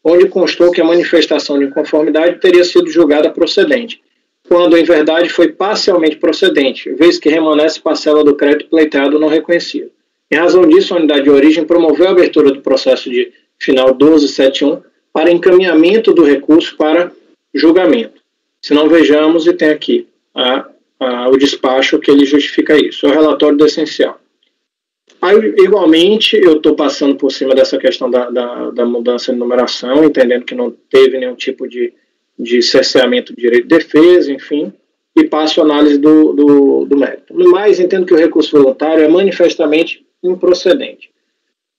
S2: onde constou que a manifestação de inconformidade teria sido julgada procedente, quando em verdade foi parcialmente procedente, vez que remanesce parcela do crédito pleiteado não reconhecido. Em razão disso, a unidade de origem promoveu a abertura do processo de final 1271 para encaminhamento do recurso para julgamento. Se não vejamos, e tem aqui o despacho que ele justifica isso, é o relatório do essencial. Aí, igualmente, eu estou passando por cima dessa questão da mudança de numeração, entendendo que não teve nenhum tipo de cerceamento de direito de defesa, enfim, e passo a análise do mérito. No mais, entendo que o recurso voluntário é manifestamente improcedente.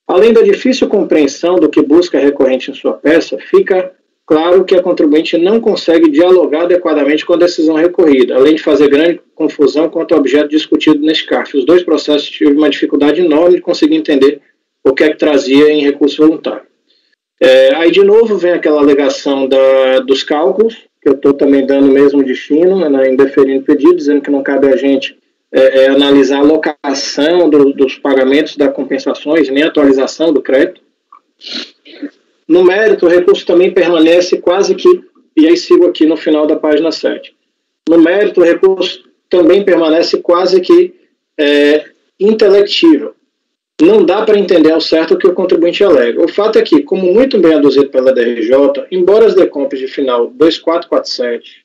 S2: Além da difícil compreensão do que busca a recorrente em sua peça, fica claro que a contribuinte não consegue dialogar adequadamente com a decisão recorrida, além de fazer grande confusão quanto ao objeto discutido neste CARF. Os dois processos tiveram uma dificuldade enorme de conseguir entender o que é que trazia em recurso voluntário. Aí, de novo, vem aquela alegação dos cálculos, que eu estou também dando o mesmo destino, indeferindo o pedido, dizendo que não cabe a gente analisar a alocação dos pagamentos das compensações, nem a atualização do crédito. No mérito, o recurso também permanece quase que, e aí sigo aqui no final da página 7, no mérito, o recurso também permanece quase que intelectível. Não dá para entender ao certo o que o contribuinte alega. O fato é que, como muito bem aduzido pela DRJ, embora as DECOMPs de final 2447,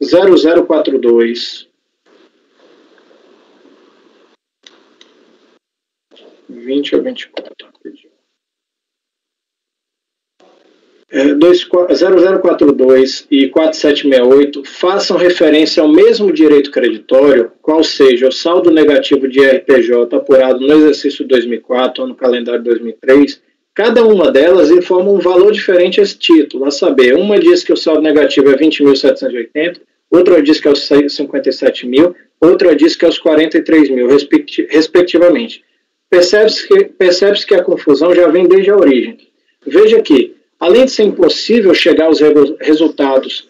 S2: 0042, 20 a 24, 0042 e 4768 façam referência ao mesmo direito creditório, qual seja o saldo negativo de RPJ apurado no exercício 2004 ou no calendário 2003, cada uma delas informa um valor diferente a esse título, a saber, uma diz que o saldo negativo é 20.780, outra diz que é os 57 mil, outra diz que é os 43 mil, respectivamente. Percebe-se que a confusão já vem desde a origem. Veja que, além de ser impossível chegar aos resultados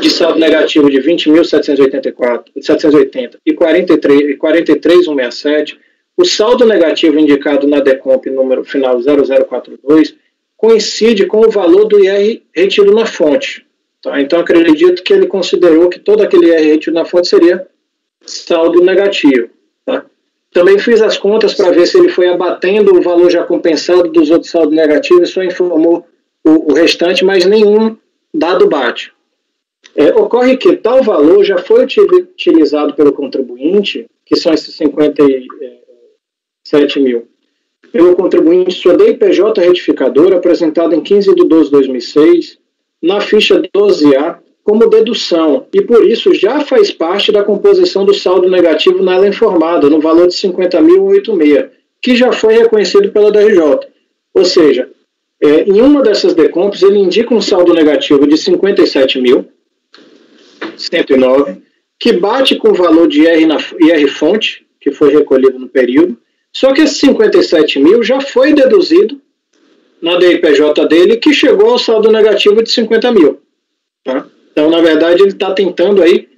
S2: de saldo negativo de 20.780 e 43.167, o saldo negativo indicado na DECOMP número final 0042 coincide com o valor do IR retido na fonte. Tá? Então, acredito que ele considerou que todo aquele IR retido na fonte seria saldo negativo. Tá? Também fiz as contas para ver se ele foi abatendo o valor já compensado dos outros saldos negativos e só informou o restante, mas nenhum dado bate. Ocorre que tal valor já foi utilizado pelo contribuinte, que são esses 57 mil, pelo contribuinte sua DIPJ retificadora apresentada em 15 de 12 de 2006 na ficha 12A como dedução e por isso já faz parte da composição do saldo negativo nela informada no valor de 50.186, que já foi reconhecido pela DRJ. Ou seja, em uma dessas decompos ele indica um saldo negativo de 57.109, que bate com o valor de IR fonte, que foi recolhido no período, só que esse 57 mil já foi deduzido na DIPJ dele, que chegou ao saldo negativo de 50 mil. Tá? Então, na verdade, ele está tentando aí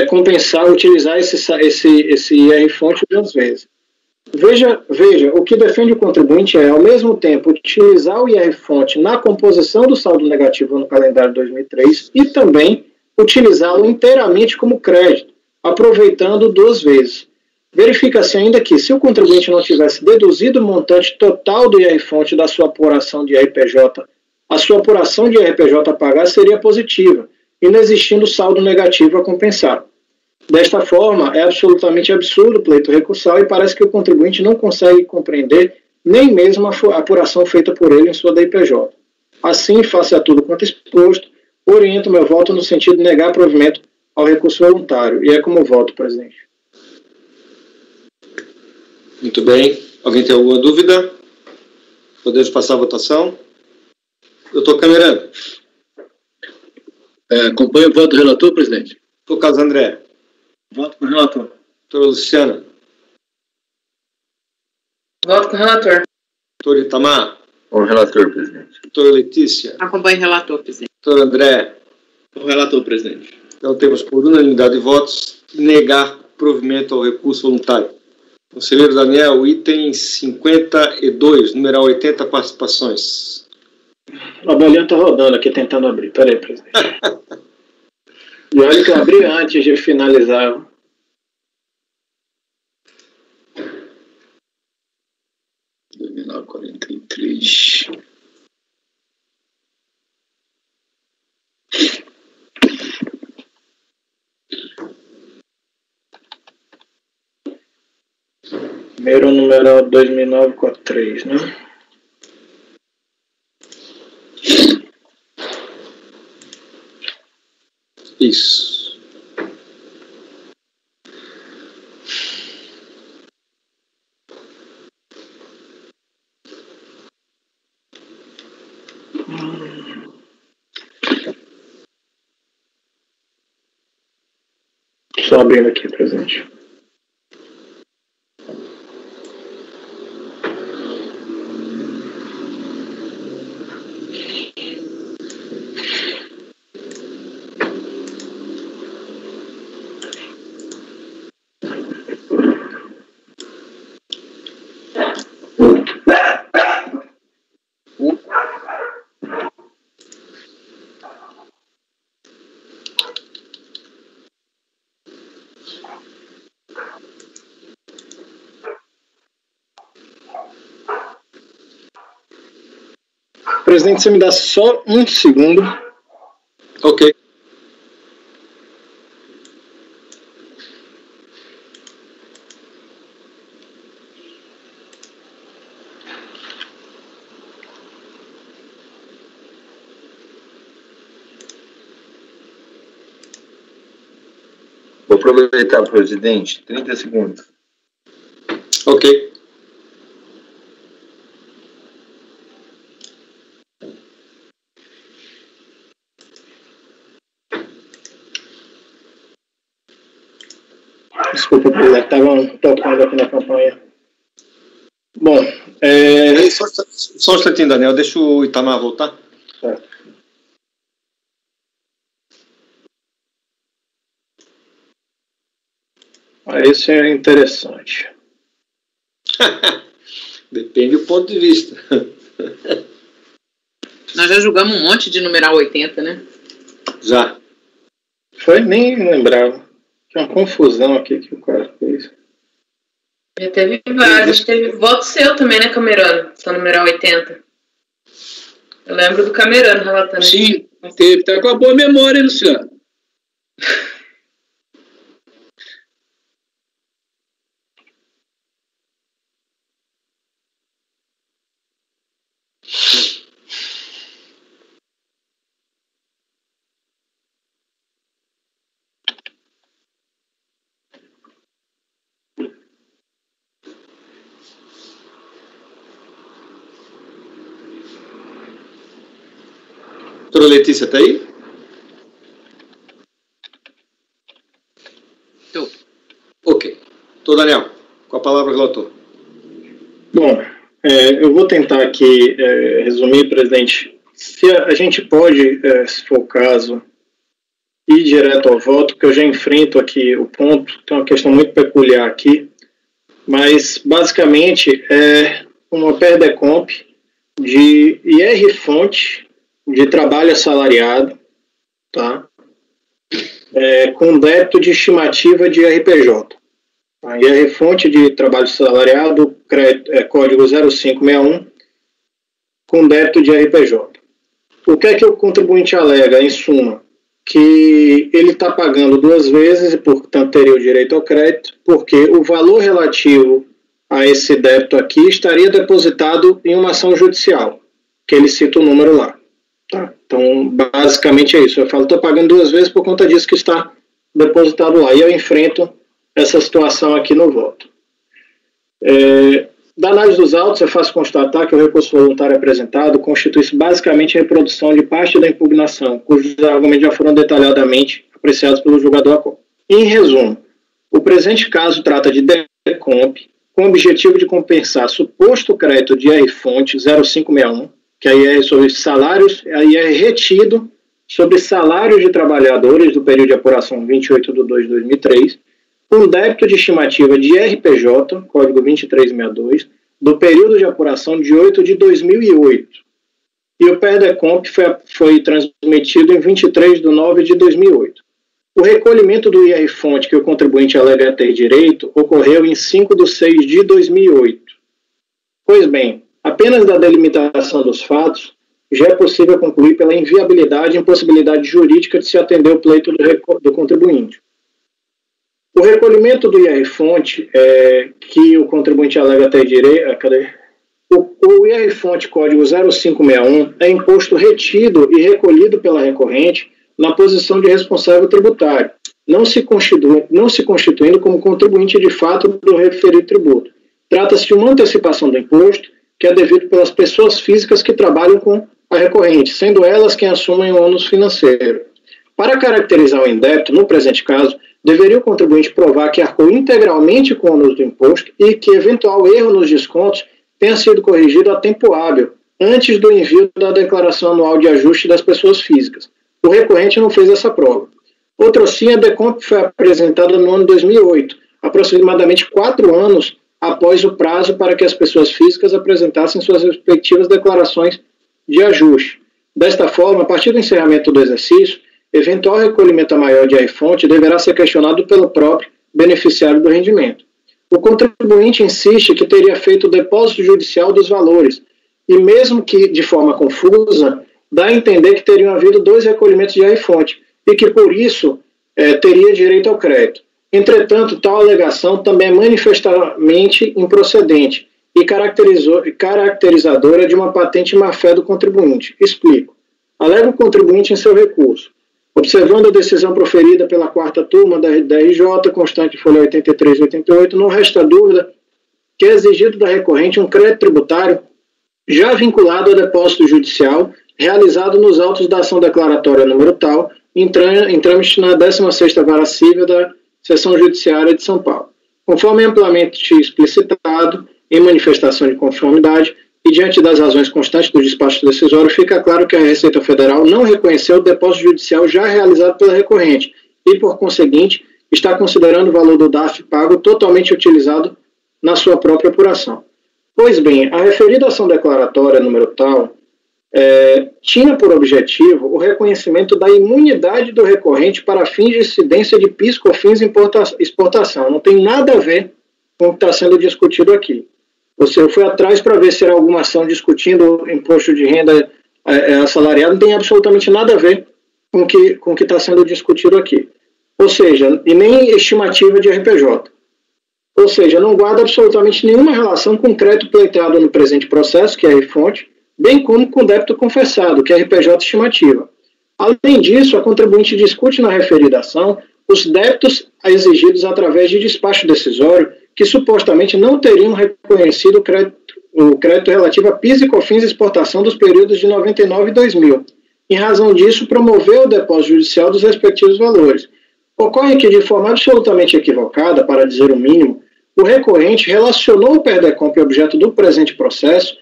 S2: compensar, utilizar esse IR fonte duas vezes. Veja, o que defende o contribuinte é, ao mesmo tempo, utilizar o IR fonte na composição do saldo negativo no calendário 2003 e também utilizá-lo inteiramente como crédito, aproveitando duas vezes. Verifica-se ainda que, se o contribuinte não tivesse deduzido o montante total do IR-fonte da sua apuração de IRPJ, a sua apuração de IRPJ a pagar seria positiva, inexistindo saldo negativo a compensar. Desta forma, é absolutamente absurdo o pleito recursal e parece que o contribuinte não consegue compreender nem mesmo a apuração feita por ele em sua DIPJ. Assim, face a tudo quanto exposto, oriento meu voto no sentido de negar provimento ao recurso voluntário. E é como voto, presidente.
S1: Muito bem. Alguém tem alguma dúvida? Podemos passar a votação? Doutor Camerano.
S5: Acompanho o voto do relator, presidente.
S1: Doutor Carlos André.
S3: Voto com o relator.
S1: Doutora Luciana.
S7: Voto com o relator.
S1: Doutor Itamar.
S4: Com o relator, presidente.
S1: Doutora Letícia.
S6: Acompanho o relator, presidente.
S1: Doutor André.
S8: Com o relator, presidente.
S1: Então temos por unanimidade de votos negar provimento ao recurso voluntário. Conselheiro Daniel, item 52, numeral 80, participações.
S2: A bolinha está rodando aqui, tentando abrir. Peraí, presidente. E olha que eu abri antes de finalizar.
S5: Terminal 43.
S2: Primeiro numeral 2943, né?
S1: Isso.
S2: Só abrindo aqui, presidente. Presidente, você me dá só um segundo.
S1: Ok.
S4: Vou aproveitar, presidente, 30 segundos.
S1: Ok.
S2: Desculpa, presidente, estavam tocando aqui na campanha. Bom,
S1: Só um instantinho, Daniel. Deixa o Itamar voltar.
S2: Isso é interessante.
S1: Depende do ponto de vista.
S6: Nós já julgamos um monte de numeral 80, né?
S1: Já.
S2: Foi? Nem lembrava. Tinha uma confusão aqui que o cara fez.
S7: Já teve vários. Teve voto seu também, né, Camerano? Só numeral 80. Eu lembro do Camerano relatando.
S5: Sim, teve. Tá com a boa memória, hein, Luciano?
S1: Doutora Letícia, está aí?
S6: Estou.
S1: Ok. Doutor Daniel, com a palavra, relator.
S2: Bom, eu vou tentar aqui resumir, presidente. Se a gente pode, se for o caso, ir direto ao voto, porque eu já enfrento aqui o ponto, tem uma questão muito peculiar aqui, mas basicamente é uma PERDECOMP de IR-fonte de trabalho assalariado, tá? Com débito de estimativa de RPJ. A IR-fonte de trabalho assalariado, código 0561, com débito de RPJ. O que é que o contribuinte alega, em suma? Que ele está pagando 2 vezes e, portanto, teria o direito ao crédito, porque o valor relativo a esse débito aqui estaria depositado em uma ação judicial, que ele cita o número lá. Tá? Então, basicamente é isso. Eu falo, estou pagando 2 vezes por conta disso que está depositado lá. E eu enfrento essa situação aqui no voto. Da análise dos autos, é fácil constatar que o recurso voluntário apresentado constitui-se basicamente a reprodução de parte da impugnação, cujos argumentos já foram detalhadamente apreciados pelo julgador ACOM. Em resumo, o presente caso trata de DECOMP, com o objetivo de compensar suposto crédito de IR-fonte 0561, que aí é sobre salários, aí é retido sobre salários de trabalhadores do período de apuração 28/2/2003, com débito de estimativa de RPJ, código 2362, do período de apuração de 8/2008. E o PERDECOMP foi transmitido em 23/9/2008. O recolhimento do IR-fonte que o contribuinte alega ter direito ocorreu em 5/6/2008. Pois bem, apenas da delimitação dos fatos, já é possível concluir pela inviabilidade e impossibilidade jurídica de se atender o pleito do contribuinte. O recolhimento do IR-fonte que o contribuinte alega ter direito... O IR-fonte código 0561 é imposto retido e recolhido pela recorrente na posição de responsável tributário, não se constituindo como contribuinte de fato do referido tributo. Trata-se de uma antecipação do imposto que é devido pelas pessoas físicas que trabalham com a recorrente, sendo elas quem assumem o ônus financeiro. Para caracterizar o indébito, no presente caso, deveria o contribuinte provar que arcou integralmente com o ônus do imposto e que eventual erro nos descontos tenha sido corrigido a tempo hábil, antes do envio da declaração anual de ajuste das pessoas físicas. O recorrente não fez essa prova. Outra sim, a DECOMP foi apresentada no ano 2008, aproximadamente 4 anos após o prazo para que as pessoas físicas apresentassem suas respectivas declarações de ajuste. Desta forma, a partir do encerramento do exercício, eventual recolhimento maior de IR-fonte deverá ser questionado pelo próprio beneficiário do rendimento. O contribuinte insiste que teria feito o depósito judicial dos valores, e mesmo que de forma confusa, dá a entender que teriam havido 2 recolhimentos de IR-fonte, e que por isso teria direito ao crédito. Entretanto, tal alegação também é manifestamente improcedente e caracterizadora de uma patente má-fé do contribuinte. Explico. Alega o contribuinte em seu recurso. Observando a decisão proferida pela 4ª turma da RJ, constante folha 83 e 88, não resta dúvida que é exigido da recorrente um crédito tributário já vinculado ao depósito judicial realizado nos autos da ação declaratória número tal, em trâmite na 16ª Vara Civil da Seção Judiciária de São Paulo. Conforme amplamente explicitado, em manifestação de conformidade, e diante das razões constantes do despacho decisório, fica claro que a Receita Federal não reconheceu o depósito judicial já realizado pela recorrente e, por conseguinte, está considerando o valor do DARF pago totalmente utilizado na sua própria apuração. Pois bem, a referida ação declaratória número tal tinha por objetivo o reconhecimento da imunidade do recorrente para fins de incidência de PIS, COFINS e exportação. Não tem nada a ver com o que está sendo discutido aqui. Eu fui atrás para ver se era alguma ação discutindo imposto de renda assalariado, não tem absolutamente nada a ver com o que está sendo discutido aqui. Ou seja, e nem estimativa de RPJ. Ou seja, não guarda absolutamente nenhuma relação com o crédito pleiteado no presente processo, que é R-fonte, bem como com o débito confessado, que é RPJ estimativa. Além disso, a contribuinte discute na referida ação os débitos exigidos através de despacho decisório que supostamente não teriam reconhecido o crédito relativo a PIS e COFINS e exportação dos períodos de 99 e 2000. em razão disso, promoveu o depósito judicial dos respectivos valores. Ocorre que, de forma absolutamente equivocada, para dizer o mínimo, o recorrente relacionou o PERDECOMP objeto do presente processo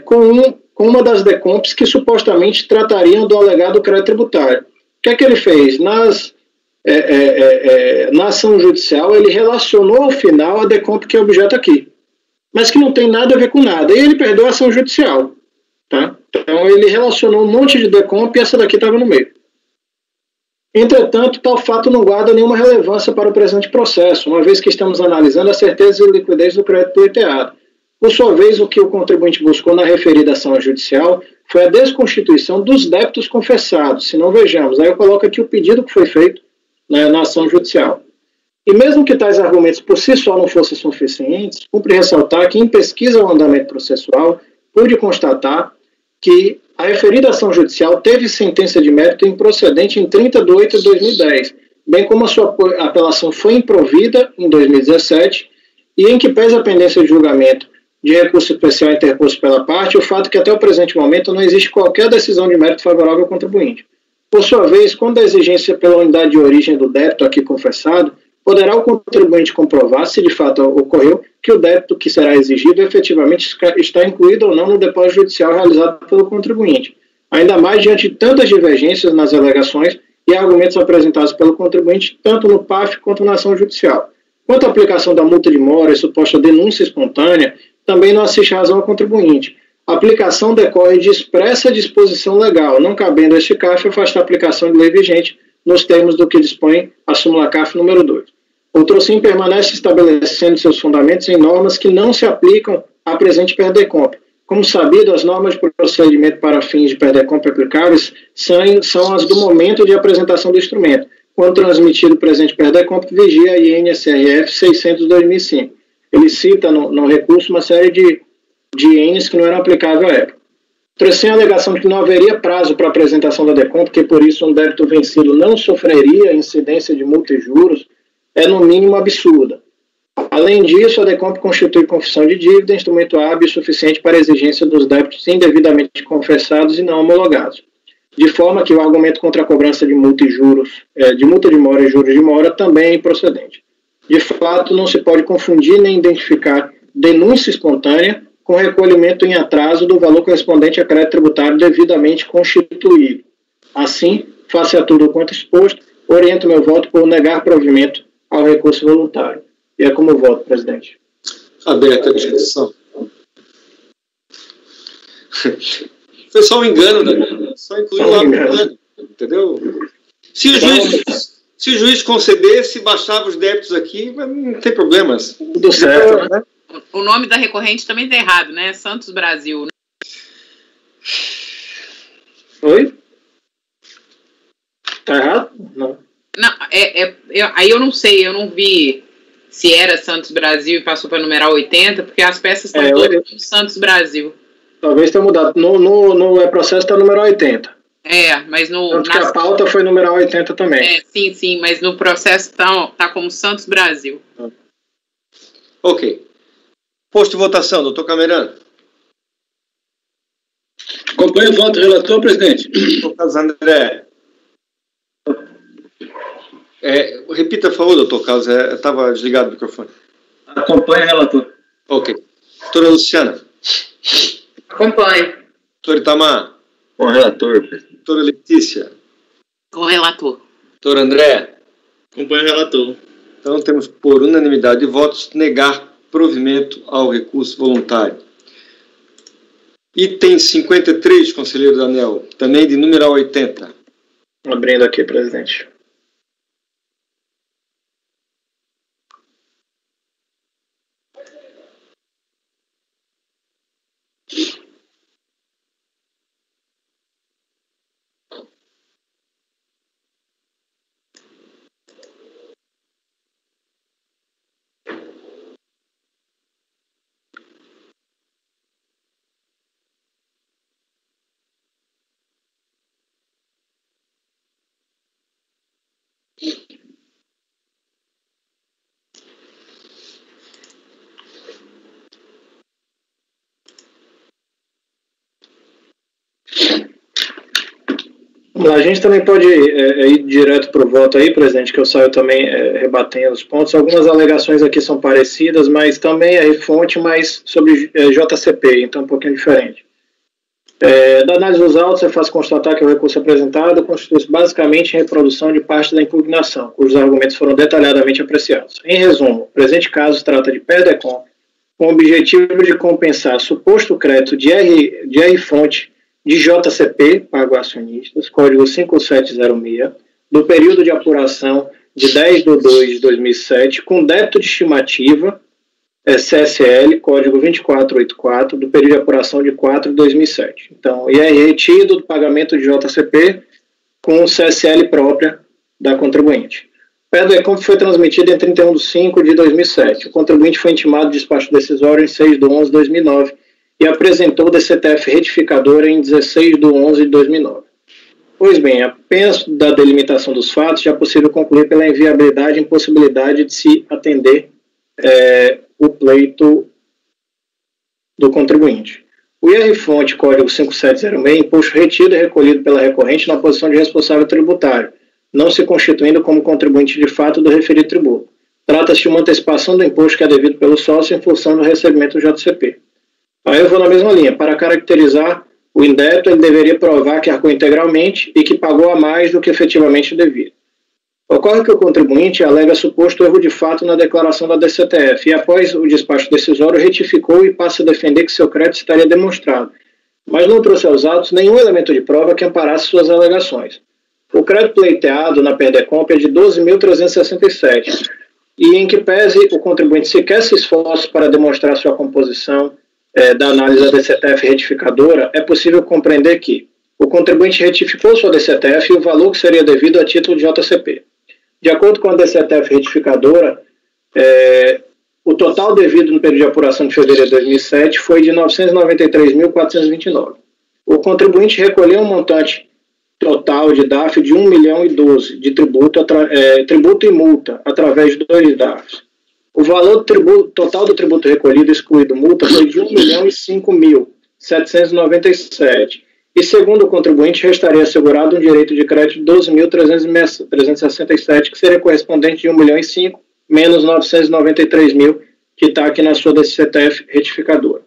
S2: com uma das DECOMPs que supostamente tratariam do alegado crédito tributário. O que é que ele fez? Na ação judicial, ele relacionou ao final a DECOMP que é objeto aqui, mas que não tem nada a ver com nada. E ele perdeu a ação judicial. Tá? Então, ele relacionou um monte de DECOMP e essa daqui estava no meio. Entretanto, tal fato não guarda nenhuma relevância para o presente processo, uma vez que estamos analisando a certeza e liquidez do crédito pleiteado. Por sua vez, o que o contribuinte buscou na referida ação judicial foi a desconstituição dos débitos confessados. Se não, vejamos, aí eu coloco aqui o pedido que foi feito na ação judicial. E mesmo que tais argumentos por si só não fossem suficientes, cumpre ressaltar que, em pesquisa ao andamento processual, pude constatar que a referida ação judicial teve sentença de mérito improcedente em 30 de 8 de 2010, bem como a sua apelação foi improvida em 2017, e em que pese a pendência de julgamento de recurso especial interposto pela parte, o fato que até o presente momento não existe qualquer decisão de mérito favorável ao contribuinte. Por sua vez, quando a exigência pela unidade de origem do débito aqui confessado, poderá o contribuinte comprovar, se de fato ocorreu, que o débito que será exigido efetivamente está incluído ou não no depósito judicial realizado pelo contribuinte, ainda mais diante de tantas divergências nas alegações e argumentos apresentados pelo contribuinte, tanto no PAF quanto na ação judicial. Quanto à aplicação da multa de mora e suposta denúncia espontânea, também não assiste razão ao contribuinte. A aplicação decorre de expressa disposição legal, não cabendo a este CAF afastar a aplicação de lei vigente nos termos do que dispõe a súmula CAF número 2. Outrossim permanece estabelecendo seus fundamentos em normas que não se aplicam à presente PERDECOMP. Como sabido, as normas de procedimento para fins de PERDECOMP aplicáveis são as do momento de apresentação do instrumento, quando transmitido o presente PERDECOMP, vigia a INSRF 600/2005. Ele cita no recurso uma série de INs que não eram aplicáveis à época. Trouxe a alegação de que não haveria prazo para apresentação da DECOMP, que por isso um débito vencido não sofreria incidência de multa e juros, é no mínimo absurda. Além disso, a DECOMP constitui confissão de dívida, instrumento hábil e suficiente para a exigência dos débitos indevidamente confessados e não homologados, de forma que o argumento contra a cobrança de multa e juros, de multa de mora e juros de mora também é improcedente. De fato, não se pode confundir nem identificar denúncia espontânea com recolhimento em atraso do valor correspondente a crédito tributário devidamente constituído. Assim, face a tudo quanto exposto, oriento meu voto por negar provimento ao recurso voluntário. E é como voto, presidente.
S1: Aberta a discussão. Foi só um engano, né? Só incluiu lá no engano, entendeu? Se o juiz concedesse, baixava os débitos aqui, não tem problemas.
S2: Tudo certo, né?
S6: O nome da recorrente também está errado, né? Santos Brasil.
S2: Oi? Tá errado? Não.
S6: Não, aí eu não sei, eu não vi se era Santos Brasil e passou para numeral 80, porque as peças estão todas com Santos Brasil.
S2: Talvez tenha mudado. No processo está número 80.
S6: Mas no...
S2: Tanto que a pauta foi numeral 80 também.
S6: Sim, mas no processo tá como Santos Brasil.
S1: Ok. Posto de votação, doutor Camerano.
S5: Acompanhe o voto, relator, presidente.
S1: Doutor Carlos André. Repita, por favor, doutor Carlos. Estava desligado o microfone.
S3: Acompanhe, relator.
S1: Ok. Doutora Luciana.
S7: Acompanhe.
S1: Doutor Itamar.
S4: Com o relator, presidente.
S1: Doutora Letícia.
S6: Com o relator.
S1: Doutor André.
S8: Acompanho o relator.
S1: Então, temos por unanimidade de votos negar provimento ao recurso voluntário. Item 53, conselheiro Daniel, também de numeral 80.
S2: Abrindo aqui, presidente. A gente também pode ir direto para o voto aí, presidente, que eu saio também rebatendo os pontos. Algumas alegações aqui são parecidas, mas também é fonte, mas sobre JCP, então um pouquinho diferente. Da análise dos autos, é fácil constatar que o recurso apresentado constitui-se basicamente em reprodução de parte da impugnação, cujos argumentos foram detalhadamente apreciados. Em resumo, o presente caso trata de PERDECOM com o objetivo de compensar suposto crédito de R-fonte de JCP, pago a acionistas, código 5706, do período de apuração de 10/2 de 2007, com débito de estimativa, CSL, código 2484, do período de apuração de 4 de 2007. Então, IR retido do pagamento de JCP com CSL própria da contribuinte. O PERDECOM foi transmitido em 31/5 de 2007. O contribuinte foi intimado de despacho decisório em 6/11 de 2009 e apresentou o DCTF retificador em 16/11 de 2009. Pois bem, apenas da delimitação dos fatos já é possível concluir pela inviabilidade e impossibilidade de se atender o pleito do contribuinte. O IR-fonte, código 5706, imposto retido e recolhido pela recorrente na posição de responsável tributário, não se constituindo como contribuinte de fato do referido tributo. Trata-se de uma antecipação do imposto que é devido pelo sócio em função do recebimento do JCP. Aí eu vou na mesma linha. Para caracterizar o indébito, ele deveria provar que arcou integralmente e que pagou a mais do que efetivamente devido. Ocorre que o contribuinte alega suposto erro de fato na declaração da DCTF e, após o despacho decisório, retificou e passa a defender que seu crédito estaria demonstrado, mas não trouxe aos autos nenhum elemento de prova que amparasse suas alegações. O crédito pleiteado na PERDECOM é de 12.367 e, em que pese o contribuinte sequer se esforce para demonstrar sua composição da análise da DCTF retificadora, é possível compreender que o contribuinte retificou sua DCTF e o valor que seria devido a título de JCP. De acordo com a DCTF retificadora, o total devido no período de apuração de fevereiro de 2007 foi de R$ 993.429. O contribuinte recolheu um montante total de DAF de R$ 1.012.000 de tributo e multa através de 2 DAFs. O valor total do tributo recolhido, excluído multa, foi de R$ 1.005.797. E, segundo o contribuinte, restaria assegurado um direito de crédito de 12.367, que seria correspondente de R$ 1.005.000 menos R$ 993.000, que está aqui na sua DCTF retificadora.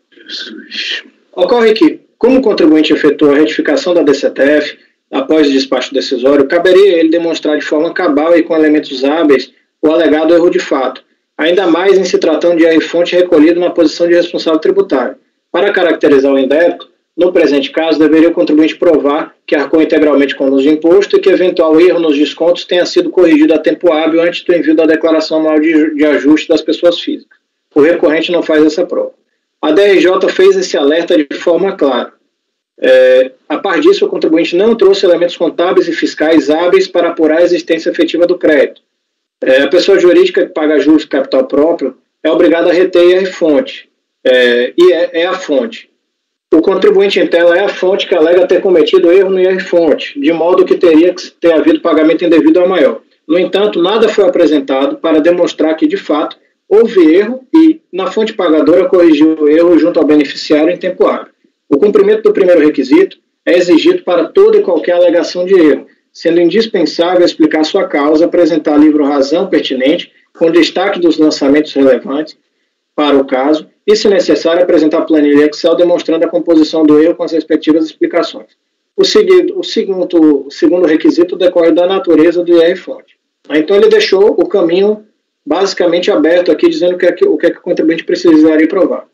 S2: Ocorre que, como o contribuinte efetuou a retificação da DCTF, após o despacho decisório, caberia ele demonstrar de forma cabal e com elementos hábeis o alegado erro de fato, ainda mais em se tratando de R-fonte recolhido na posição de responsável tributário. Para caracterizar o indébito, no presente caso, deveria o contribuinte provar que arcou integralmente com o ônus de imposto e que eventual erro nos descontos tenha sido corrigido a tempo hábil antes do envio da declaração anual de ajuste das pessoas físicas. O recorrente não faz essa prova. A DRJ fez esse alerta de forma clara. A par disso, o contribuinte não trouxe elementos contábeis e fiscais hábeis para apurar a existência efetiva do crédito. A pessoa jurídica que paga juros de capital próprio é obrigada a reter IR-fonte, e é a fonte. O contribuinte em tela é a fonte que alega ter cometido erro no IR-fonte, de modo que teria que ter havido pagamento indevido ao maior. No entanto, nada foi apresentado para demonstrar que, de fato, houve erro e, na fonte pagadora, corrigiu o erro junto ao beneficiário em tempo hábil. O cumprimento do primeiro requisito é exigido para toda e qualquer alegação de erro, sendo indispensável explicar sua causa, apresentar livro-razão pertinente, com destaque dos lançamentos relevantes para o caso, e, se necessário, apresentar planilha Excel demonstrando a composição do erro com as respectivas explicações. O segundo requisito decorre da natureza do IR-fonte. Então, ele deixou o caminho basicamente aberto aqui, dizendo o que é que o contribuinte precisaria provar.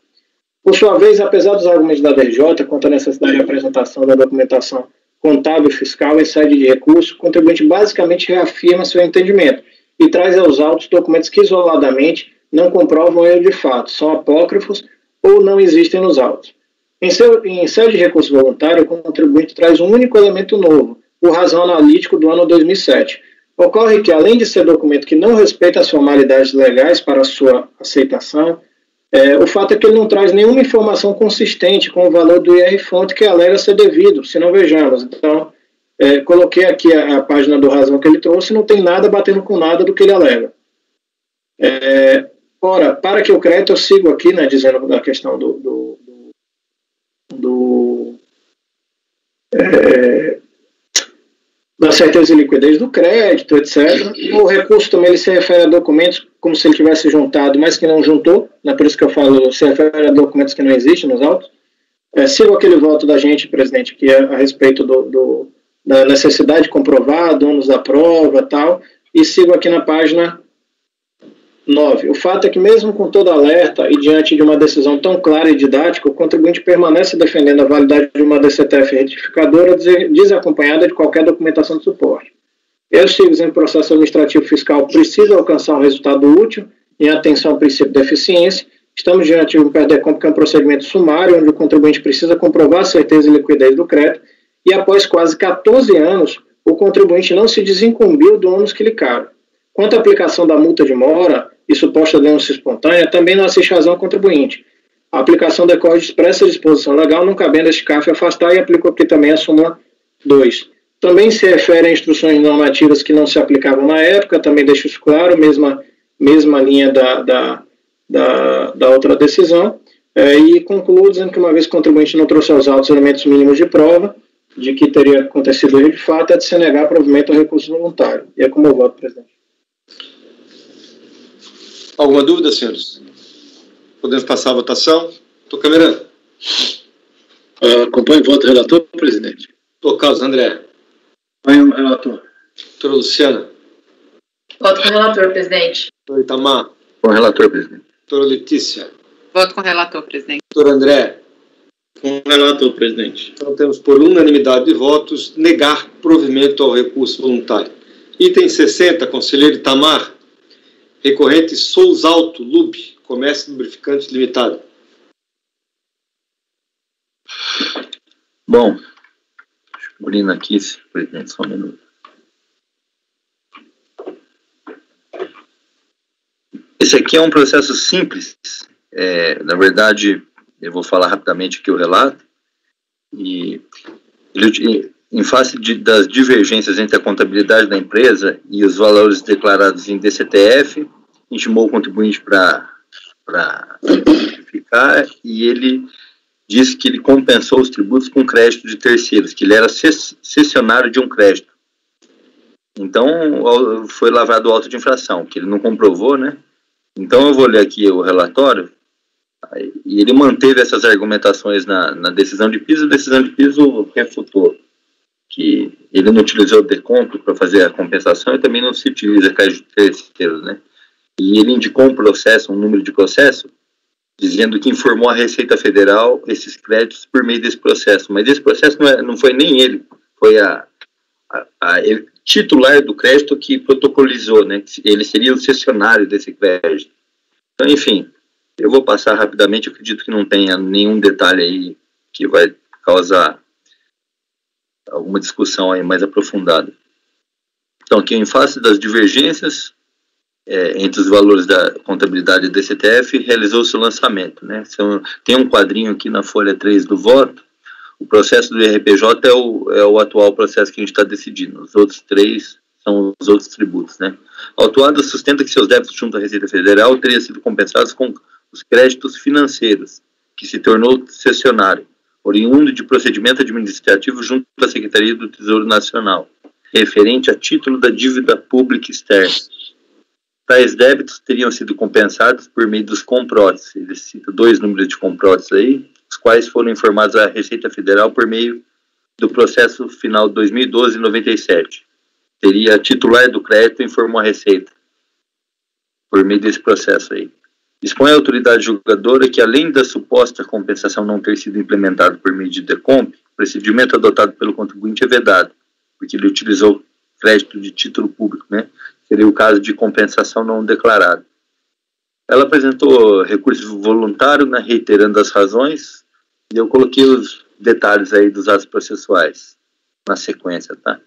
S2: Por sua vez, apesar dos argumentos da DRJ quanto à necessidade de apresentação da documentação contábil e fiscal em sede de recurso, o contribuinte basicamente reafirma seu entendimento e traz aos autos documentos que isoladamente não comprovam erro de fato, são apócrifos ou não existem nos autos. Em sede de recurso voluntário, o contribuinte traz um único elemento novo, o razão analítico do ano 2007. Ocorre que, além de ser documento que não respeita as formalidades legais para a sua aceitação, o fato é que ele não traz nenhuma informação consistente com o valor do IR-fonte que alega ser devido, se não vejamos. Então, coloquei aqui a página do razão que ele trouxe, não tem nada batendo com nada do que ele alega. Ora, para que o crédito, eu sigo aqui, né, dizendo da questão da certeza e liquidez do crédito, etc. O recurso também ele se refere a documentos como se ele tivesse juntado, mas que não juntou, né? Por isso que eu falo, se refere a documentos que não existem nos autos. Sigo aquele voto da gente, presidente, que é a respeito da necessidade de comprovar, donos da prova e tal, e sigo aqui na página 9. O fato é que mesmo com todo alerta e diante de uma decisão tão clara e didática, o contribuinte permanece defendendo a validade de uma DCTF retificadora desacompanhada de qualquer documentação de suporte. Eu sigo em processo administrativo fiscal precisa alcançar um resultado útil em atenção ao princípio da eficiência. Estamos diante de um PERDECOMP, que é um procedimento sumário, onde o contribuinte precisa comprovar a certeza e liquidez do crédito, e após quase 14 anos, o contribuinte não se desincumbiu do ônus que lhe cabe. Quanto à aplicação da multa de mora e suposta denúncia espontânea, também não assiste razão ao contribuinte. A aplicação decorre de expressa disposição legal, não cabendo este CAF afastar, e aplico aqui também a súmula 2. Também se refere a instruções normativas que não se aplicavam na época, também deixo isso claro, mesma linha da outra decisão, e concluo dizendo que uma vez que o contribuinte não trouxe aos autos elementos mínimos de prova de que teria acontecido de fato, é de se negar provimento ao recurso voluntário. E é como eu voto, presidente.
S1: Alguma dúvida, senhores? Podemos passar a votação? Doutor Camerano.
S5: Acompanho o voto do relator, presidente.
S1: Doutor Carlos André.
S3: Acompanho o relator.
S1: Doutora Luciana.
S7: Voto com o relator, presidente.
S1: Doutor Itamar.
S4: Com o relator, presidente.
S1: Doutora Letícia.
S6: Voto com o relator, presidente.
S1: Doutor André.
S8: Com o relator, presidente.
S1: Então temos por unanimidade de votos negar provimento ao recurso voluntário. Item 60, conselheiro Itamar. Recorrente Sousalto Lub, Comércio Lubrificantes Limitado.
S4: Bom, abrindo aqui, presidente, só um minuto. Esse aqui é um processo simples. Na verdade, eu vou falar rapidamente aqui o relato. E ele, em face das divergências entre a contabilidade da empresa e os valores declarados em DCTF, intimou o contribuinte para verificar, e ele disse que ele compensou os tributos com crédito de terceiros, que ele era cessionário de um crédito. Então, foi lavrado o auto de infração, que ele não comprovou, né? Então, eu vou ler aqui o relatório, e ele manteve essas argumentações na decisão de piso, a decisão de piso refutou que ele não utilizou o decompro para fazer a compensação e também não se utiliza crédito de terceiros, né? E ele indicou um número de processo, dizendo que informou a Receita Federal esses créditos por meio desse processo. Mas esse processo não foi nem ele, foi ele, titular do crédito, que protocolizou, né? Ele seria o cessionário desse crédito. Então, enfim, eu vou passar rapidamente, eu acredito que não tenha nenhum detalhe aí que vai causar alguma discussão aí mais aprofundada. Então, aqui, em face das divergências entre os valores da contabilidade da DCTF, realizou-se o lançamento, né? Tem um quadrinho aqui na folha 3 do voto. O processo do IRPJ é o atual processo que a gente está decidindo. Os outros 3 são os outros tributos, né? A autuada sustenta que seus débitos junto à Receita Federal teriam sido compensados com os créditos financeiros, que se tornou cessionário, oriundo de procedimento administrativo junto à Secretaria do Tesouro Nacional, referente a título da dívida pública externa. Tais débitos teriam sido compensados por meio dos comprotes. Ele cita 2 números de comprotes aí, os quais foram informados à Receita Federal por meio do processo final 2012-97. Seria a titular do crédito informou a Receita por meio desse processo aí. Dispõe a autoridade julgadora que, além da suposta compensação não ter sido implementada por meio de decomp, o procedimento adotado pelo contribuinte é vedado, porque ele utilizou crédito de título público, né? Seria o caso de compensação não declarada. Ela apresentou recurso voluntário, né, reiterando as razões, e eu coloquei os detalhes aí dos atos processuais na sequência, tá?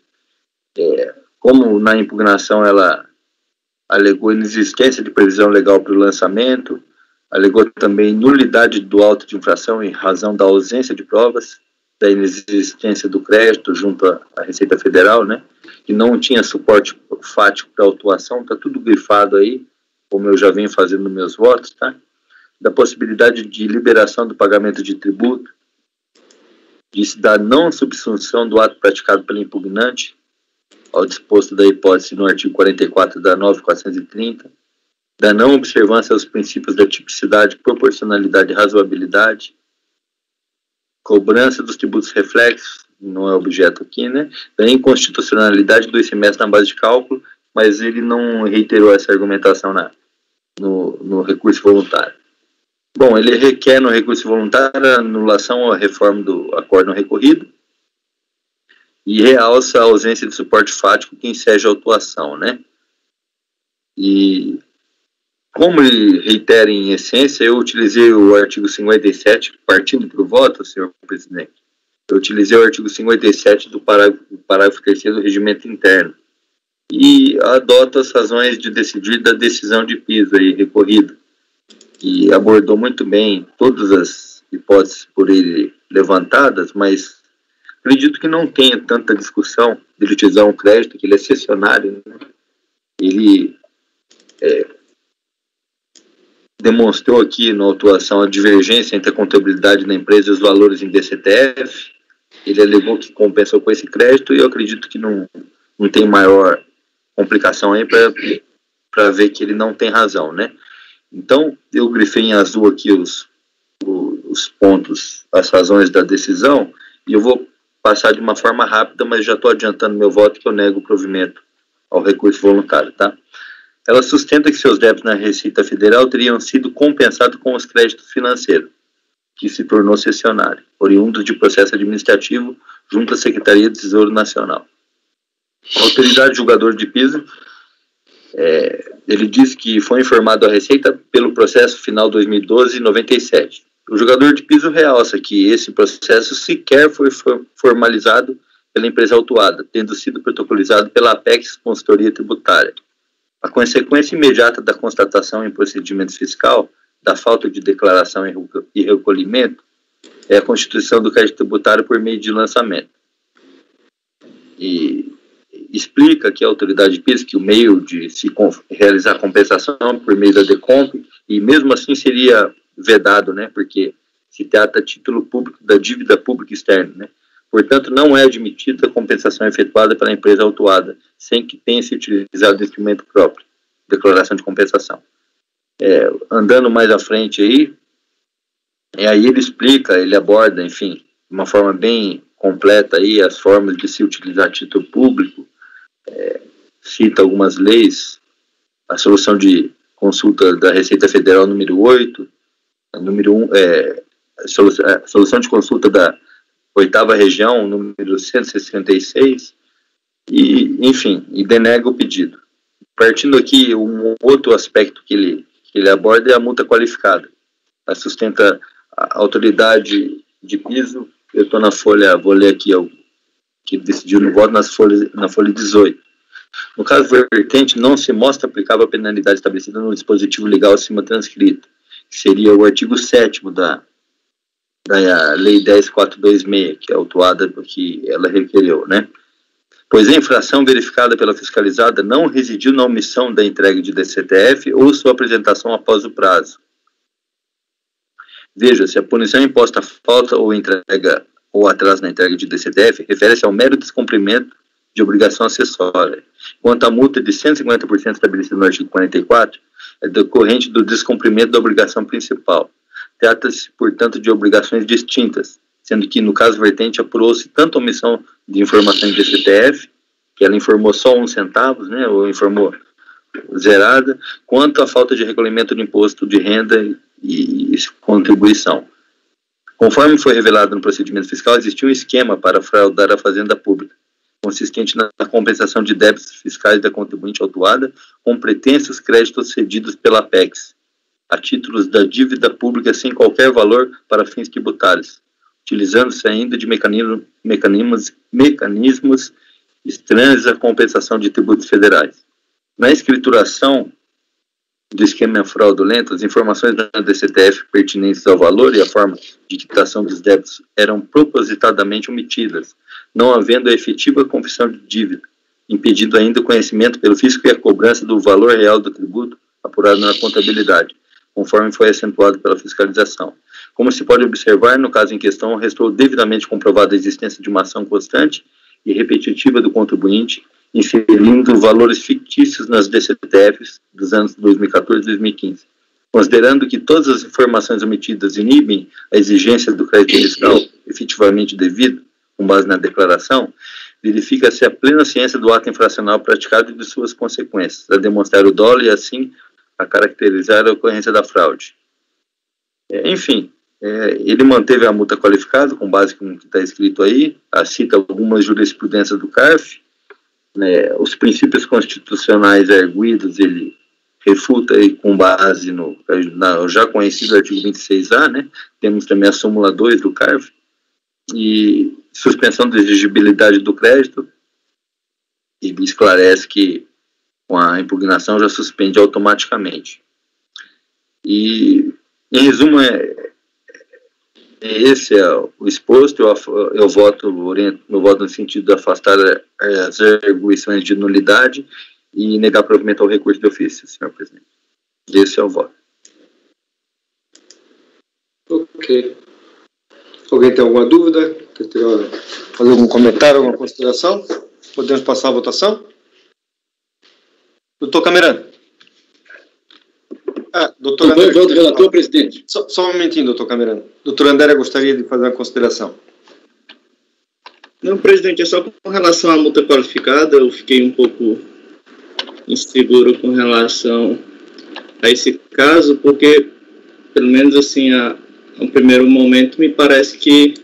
S4: Como na impugnação ela alegou inexistência de previsão legal para o lançamento, alegou também nulidade do auto de infração em razão da ausência de provas, da inexistência do crédito junto à Receita Federal, né, que não tinha suporte fático para autuação, está tudo grifado aí, como eu já venho fazendo nos meus votos, tá? Da possibilidade de liberação do pagamento de tributo, disse da não subsunção do ato praticado pelo impugnante, ao disposto da hipótese no artigo 44 da 9.430, da não observância aos princípios da tipicidade, proporcionalidade e razoabilidade, cobrança dos tributos reflexos, não é objeto aqui, né? Da inconstitucionalidade do ICMS na base de cálculo, mas ele não reiterou essa argumentação no recurso voluntário. Bom, ele requer no recurso voluntário a anulação ou a reforma do acórdão recorrido e realça a ausência de suporte fático que enseja a autuação, né? E como ele reitera em essência, eu utilizei o artigo 57, partindo para o voto, senhor presidente, eu utilizei o artigo 57 do parágrafo 3º do regimento interno e adoto as razões de decidir da decisão de piso aí recorrida, e abordou muito bem todas as hipóteses por ele levantadas, mas acredito que não tenha tanta discussão de utilizar um crédito, que ele é cessionário, né? Ele demonstrou aqui na autuação a divergência entre a contabilidade da empresa e os valores em DCTF, ele alegou que compensou com esse crédito, e eu acredito que não tem maior complicação aí para ver que ele não tem razão, né? Então, eu grifei em azul aqui os pontos, as razões da decisão, e eu vou passar de uma forma rápida, mas já estou adiantando meu voto que eu nego o provimento ao recurso voluntário, tá? Ela sustenta que seus débitos na Receita Federal teriam sido compensados com os créditos financeiros, que se tornou cessionário, oriundo de processo administrativo junto à Secretaria do Tesouro Nacional. A autoridade julgadora de piso, ele diz que foi informado à Receita pelo processo final 2012-97. O julgador de piso realça que esse processo sequer foi formalizado pela empresa autuada, tendo sido protocolizado pela Apex Consultoria Tributária. A consequência imediata da constatação em procedimento fiscal da falta de declaração e recolhimento é a constituição do crédito tributário por meio de lançamento. E explica que a autoridade de piso que o meio de se realizar compensação por meio da Decomp, e mesmo assim seria vedado, né, porque se trata a título público da dívida pública externa, né? Portanto, não é admitida a compensação efetuada pela empresa autuada, sem que tenha se utilizado o instrumento próprio, declaração de compensação. Andando mais à frente aí ele explica, ele aborda, enfim, de uma forma bem completa aí as formas de se utilizar título público, cita algumas leis, a solução de consulta da Receita Federal número 8, número 1, solução de consulta da 8ª região, número 166, e, enfim, e denega o pedido. Partindo aqui, um outro aspecto que ele aborda é a multa qualificada. Ela sustenta a autoridade de piso, eu estou na folha, vou ler aqui, que decidiu no voto na folha 18. No caso vertente, não se mostra aplicável a penalidade estabelecida no dispositivo legal acima transcrito, que seria o artigo 7º da Lei 10.426, que é autuada que ela requereu, né? Pois a infração verificada pela fiscalizada não residiu na omissão da entrega de DCTF ou sua apresentação após o prazo. Veja, se a punição imposta a falta ou entrega ou atraso na entrega de DCTF refere-se ao mero descumprimento de obrigação acessória, enquanto a multa de 150% estabelecida no artigo 44 é decorrente do descumprimento da obrigação principal. Trata-se, portanto, de obrigações distintas, sendo que, no caso vertente, apurou-se tanto a omissão de informação em DCTF, que ela informou só 1 centavo, né, ou informou zerada, quanto a falta de recolhimento de imposto de renda e contribuição. Conforme foi revelado no procedimento fiscal, existia um esquema para fraudar a fazenda pública, consistente na compensação de débitos fiscais da contribuinte autuada com pretensos créditos cedidos pela Apex, a títulos da dívida pública sem qualquer valor para fins tributários, utilizando-se ainda de mecanismos estranhos à compensação de tributos federais. Na escrituração do esquema fraudulento, as informações da DCTF pertinentes ao valor e à forma de quitação dos débitos eram propositadamente omitidas, não havendo a efetiva confissão de dívida, impedindo ainda o conhecimento pelo fisco e a cobrança do valor real do tributo apurado na contabilidade, conforme foi acentuado pela fiscalização. Como se pode observar, no caso em questão, restou devidamente comprovada a existência de uma ação constante e repetitiva do contribuinte, inserindo valores fictícios nas DCTFs dos anos 2014 e 2015. Considerando que todas as informações omitidas inibem a exigência do crédito fiscal efetivamente devido, com base na declaração, verifica-se a plena ciência do ato infracional praticado e de suas consequências, a demonstrar o dolo e, assim, a caracterizar a ocorrência da fraude. Enfim, ele manteve a multa qualificada, com base no que está escrito aí, cita algumas jurisprudências do CARF, os princípios constitucionais arguidos, ele refuta aí com base no já conhecido artigo 26A, né? Temos também a súmula 2 do CARF, e suspensão da exigibilidade do crédito, ele esclarece que com a impugnação já suspende automaticamente. E, em resumo, esse é o exposto. Eu voto no sentido de afastar as arguições de nulidade e negar provimento ao recurso de ofício, senhor presidente. Esse é o voto.
S1: Ok. Alguém tem alguma dúvida? Quer fazer algum comentário, alguma consideração? Podemos passar a votação? Doutor Camerano. Doutor André.
S5: Voto relator, presidente.
S1: Só um momentinho, doutor Camerano. Doutor André gostaria de fazer uma consideração.
S8: Não, presidente, é só com relação à multa qualificada, eu fiquei um pouco inseguro com relação a esse caso, porque, pelo menos assim, no primeiro momento, me parece que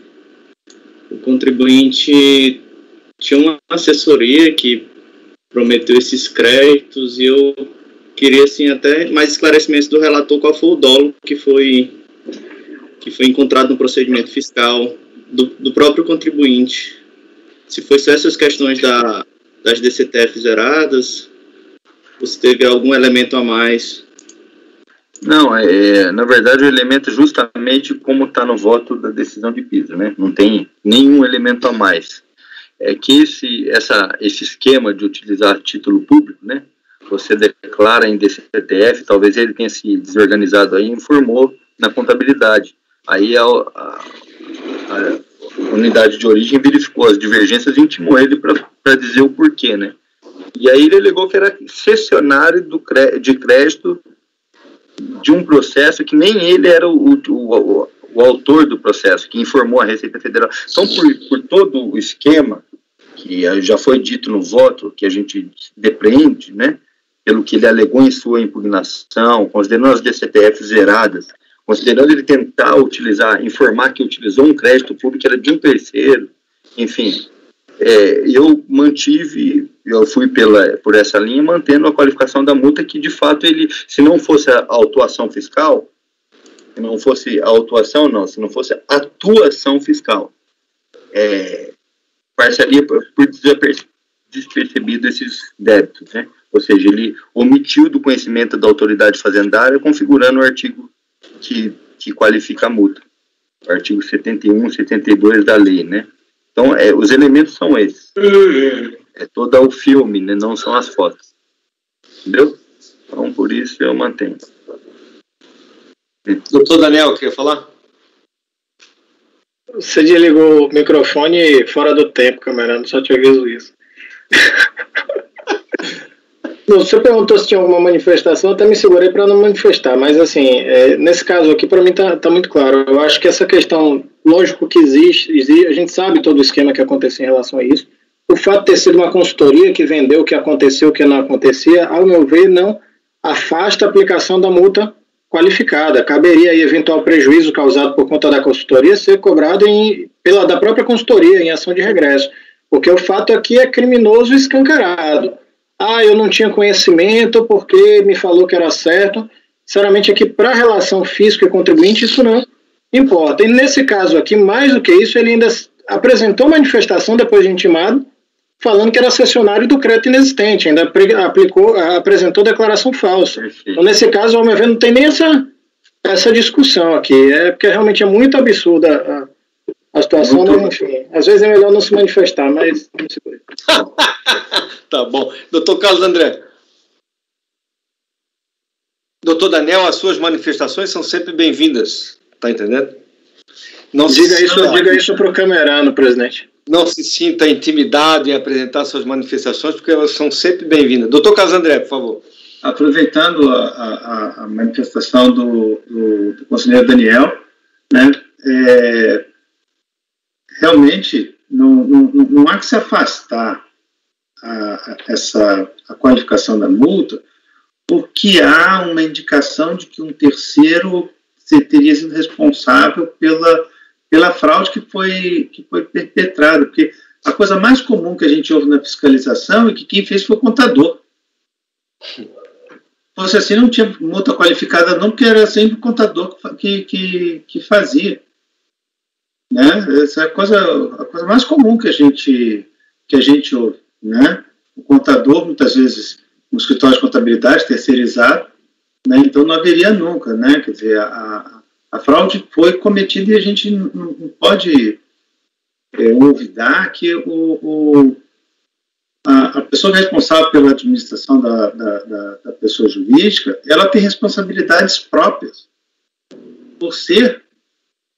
S8: o contribuinte tinha uma assessoria que prometeu esses créditos, e eu queria, assim, até mais esclarecimentos do relator, qual foi o dolo que foi encontrado no procedimento fiscal do próprio contribuinte. Se foi só essas questões das DCTF zeradas, ou se teve algum elemento a mais.
S4: Não, na verdade o elemento é justamente como está no voto da decisão de piso, né? Não tem nenhum elemento a mais. É que esse esquema de utilizar título público, né? Você declara em DCTF, talvez ele tenha se desorganizado aí e informou na contabilidade. Aí a unidade de origem verificou as divergências e intimou ele para dizer o porquê, né? E aí ele alegou que era cessionário de crédito de um processo que nem ele era o autor do processo, que informou a Receita Federal. Então, por todo o esquema que já foi dito no voto, que a gente depreende, né, pelo que ele alegou em sua impugnação, considerando as DCTF zeradas, considerando ele tentar informar que utilizou um crédito público que era de um terceiro, enfim, eu fui por essa linha, mantendo a qualificação da multa, que de fato ele, se não fosse a autuação fiscal, se não fosse atuação fiscal, passaria por despercebido esses débitos, né? Ou seja, ele omitiu do conhecimento da autoridade fazendária, configurando o artigo que qualifica a multa, o artigo 71, 72 da lei, né? Então, os elementos são esses. É todo o filme, né? Não são as fotos. Entendeu? Então, por isso eu mantenho.
S1: Doutor Daniel, quer falar?
S2: Você desligou o microfone fora do tempo, camarada, só te aviso isso. Não, você perguntou se tinha alguma manifestação, eu até me segurei para não manifestar, mas assim, nesse caso aqui para mim tá muito claro. Eu acho que essa questão, lógico que existe, a gente sabe todo o esquema que aconteceu em relação a isso. O fato de ter sido uma consultoria que vendeu o que aconteceu, o que não acontecia, ao meu ver, não afasta a aplicação da multa qualificada. Caberia aí eventual prejuízo causado por conta da consultoria ser cobrado da própria consultoria em ação de regresso, porque o fato aqui é criminoso e escancarado. Eu não tinha conhecimento porque me falou que era certo. Sinceramente, aqui para a relação fisco e contribuinte isso não importa. E nesse caso aqui, mais do que isso, ele ainda apresentou manifestação depois de intimado, falando que era cessionário do crédito inexistente, ainda apresentou declaração falsa. Então, nesse caso, ao meu ver, não tem nem essa discussão aqui. Porque realmente é muito absurda a situação, mas, enfim, às vezes é melhor não se manifestar, mas não se pode.
S1: Tá bom. Doutor Carlos André. Doutor Daniel, as suas manifestações são sempre bem-vindas. Tá entendendo?
S2: Diga isso para o camerano, presidente.
S1: não se sinta intimidado em apresentar suas manifestações, porque elas são sempre bem-vindas. Doutor Carlos André, por favor.
S3: Aproveitando a manifestação do conselheiro Daniel, né, realmente não há que se afastar a qualificação da multa, porque há uma indicação de que um terceiro teria sido responsável pela fraude que foi perpetrada, porque a coisa mais comum que a gente ouve na fiscalização é que quem fez foi o contador. Fosse assim, não tinha multa qualificada não, porque era sempre o contador que fazia. Né? Essa é a coisa mais comum que a gente ouve. Né? O contador, muitas vezes, no escritório de contabilidade terceirizado, né? Então não haveria nunca, né? Quer dizer, a fraude foi cometida e a gente não pode olvidar que a pessoa responsável pela administração da pessoa jurídica, ela tem responsabilidades próprias por ser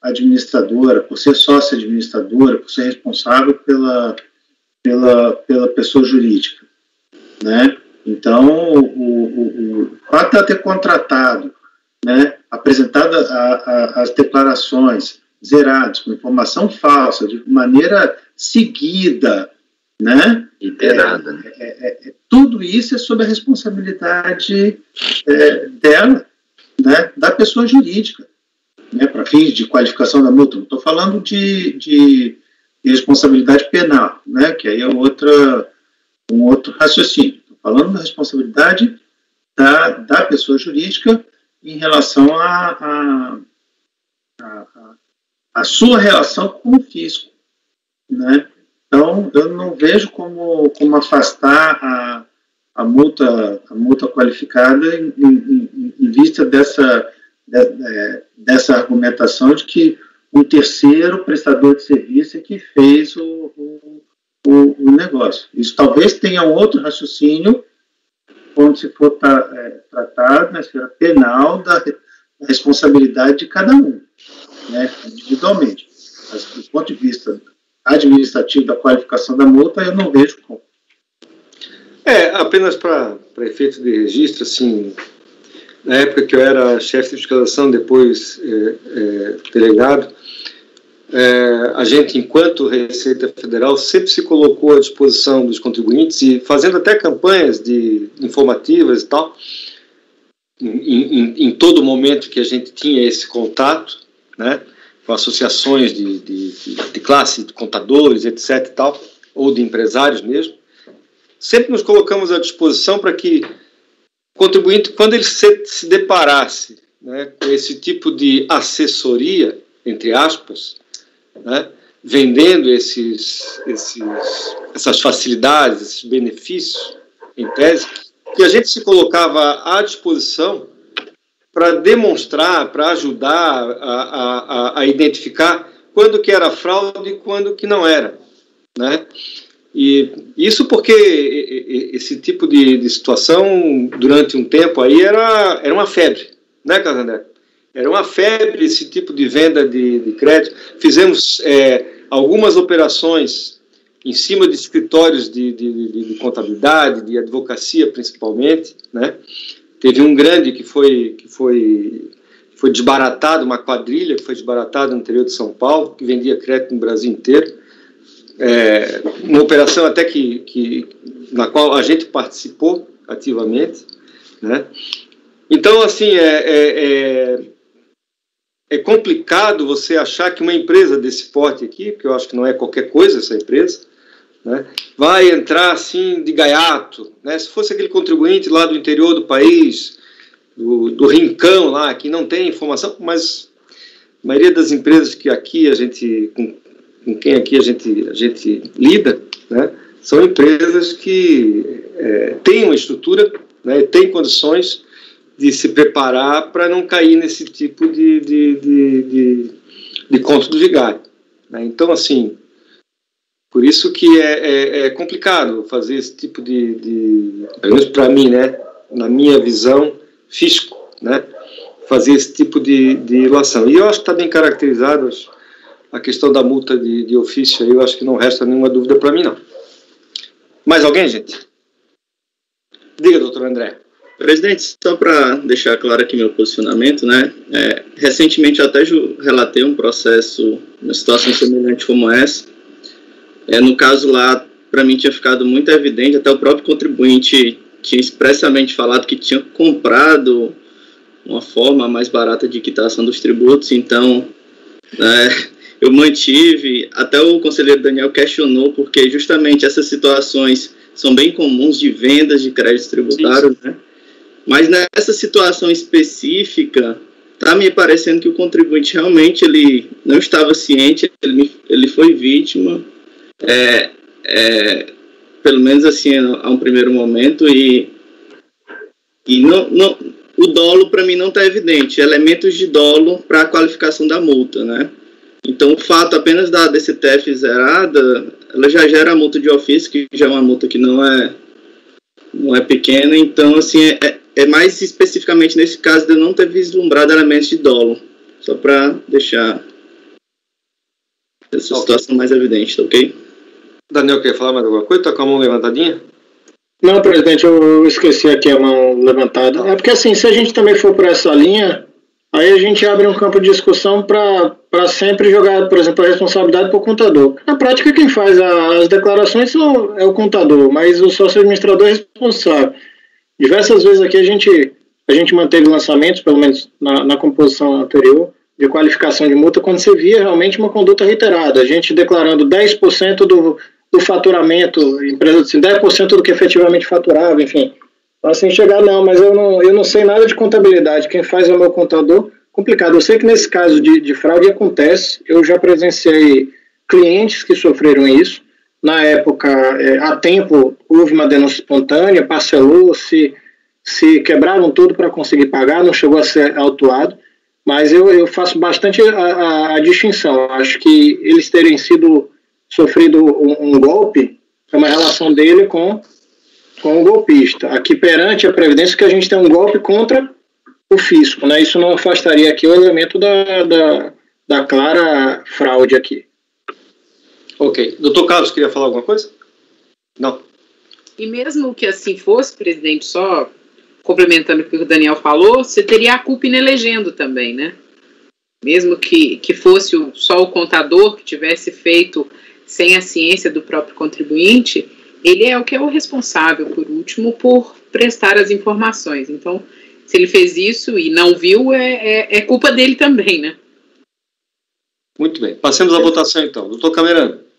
S3: administradora, por ser sócia administradora, por ser responsável pela pessoa jurídica, né? Então, o fato de ela ter contratado, né, apresentado as declarações zeradas, com informação falsa, de maneira seguida, né?
S4: Iterada.
S3: Tudo isso é sob a responsabilidade dela, né, da pessoa jurídica, né, para fins de qualificação da multa. Não estou falando de responsabilidade penal, né, que aí é um outro raciocínio. Estou falando da responsabilidade da pessoa jurídica em relação a sua relação com o fisco, né? Então, eu não vejo como afastar a multa qualificada em vista dessa argumentação de que um terceiro prestador de serviço é que fez o negócio. Isso talvez tenha um outro raciocínio quando se for tratado na esfera penal da responsabilidade de cada um, né, individualmente. Mas, do ponto de vista administrativo da qualificação da multa, eu não vejo como.
S1: Apenas para efeitos de registro, assim, na época que eu era chefe de fiscalização, depois delegado, a gente, enquanto Receita Federal, sempre se colocou à disposição dos contribuintes e fazendo até campanhas informativas e tal, em todo momento que a gente tinha esse contato, né, com associações de classe, de contadores, etc. e tal, ou de empresários mesmo, sempre nos colocamos à disposição para que o contribuinte, quando ele se deparasse, né, com esse tipo de assessoria, entre aspas, né, vendendo essas facilidades, esses benefícios, em tese, que a gente se colocava à disposição para demonstrar, para ajudar a identificar quando que era fraude e quando que não era, né? E isso porque esse tipo de situação, durante um tempo aí, era uma febre, né, Carlos André? Era uma febre esse tipo de venda de crédito. Fizemos algumas operações em cima de escritórios de contabilidade, de advocacia principalmente, né? Teve um grande que foi desbaratado, uma quadrilha que foi desbaratada no interior de São Paulo, que vendia crédito no Brasil inteiro. Uma operação até na qual a gente participou ativamente, né? Então, assim, é complicado você achar que uma empresa desse porte aqui, porque eu acho que não é qualquer coisa essa empresa, né, vai entrar assim de gaiato, né? Se fosse aquele contribuinte lá do interior do país, do rincão lá, que não tem informação, mas a maioria das empresas que aqui com quem aqui a gente lida, né, são empresas que têm uma estrutura, né, têm condições de se preparar para não cair nesse tipo de conto do vigário, né? Então, assim, por isso que é complicado fazer esse tipo pelo menos para mim, né, na minha visão, fisco, né, fazer esse tipo de ilação. E eu acho que está bem caracterizado, a questão da multa de ofício, aí eu acho que não resta nenhuma dúvida para mim, não. Mais alguém, gente? Diga, doutor André.
S8: Presidente, só para deixar claro aqui meu posicionamento, né? Recentemente eu até relatei um processo, uma situação semelhante como essa. No caso lá, para mim tinha ficado muito evidente, até o próprio contribuinte tinha expressamente falado que tinha comprado uma forma mais barata de quitação dos tributos, então eu mantive, até o conselheiro Daniel questionou, porque justamente essas situações são bem comuns de vendas de créditos tributários, né? Mas nessa situação específica, está me parecendo que o contribuinte realmente ele não estava ciente, ele foi vítima, pelo menos assim, a um primeiro momento, e não, o dolo para mim não está evidente, elementos de dolo para a qualificação da multa, né? Então, o fato apenas da DCTF zerada, ela já gera a multa de ofício, que já é uma multa que não é pequena, então, assim, mais especificamente nesse caso de eu não ter vislumbrado elementos de dolo, só para deixar essa situação mais evidente, tá ok?
S1: Daniel, quer falar mais alguma coisa? Está com a mão levantadinha?
S2: Não, presidente, eu esqueci aqui a mão levantada. É porque, assim, se a gente também for por essa linha, aí a gente abre um campo de discussão para sempre jogar, por exemplo, a responsabilidade para o contador. Na prática, quem faz as declarações é o contador, mas o sócio administrador é responsável. Diversas vezes aqui a gente manteve lançamentos, pelo menos na composição anterior, de qualificação de multa, quando você via realmente uma conduta reiterada. A gente declarando 10% do faturamento, empresa assim, 10% do que efetivamente faturava, enfim. Então, assim, chegar, não, mas eu não sei nada de contabilidade, quem faz é o meu contador, complicado. Eu sei que nesse caso de fraude acontece, eu já presenciei clientes que sofreram isso. Na época, há tempo, houve uma denúncia espontânea, parcelou, se quebraram tudo para conseguir pagar, não chegou a ser autuado, mas eu faço bastante a distinção. Acho que eles terem sofrido um golpe é uma relação dele com o golpista. Aqui perante a Previdência que a gente tem um golpe contra o fisco, né? Isso não afastaria aqui o elemento da clara fraude aqui.
S1: Ok. Doutor Carlos, queria falar alguma coisa? Não.
S6: E mesmo que assim fosse, presidente, só complementando o que o Daniel falou, você teria a culpa inelegendo também, né? Mesmo que fosse só o contador que tivesse feito sem a ciência do próprio contribuinte, ele é o que é o responsável, por último, por prestar as informações. Então, se ele fez isso e não viu, é culpa dele também, né?
S1: Muito bem. Passemos à votação, então. Doutor Camerano.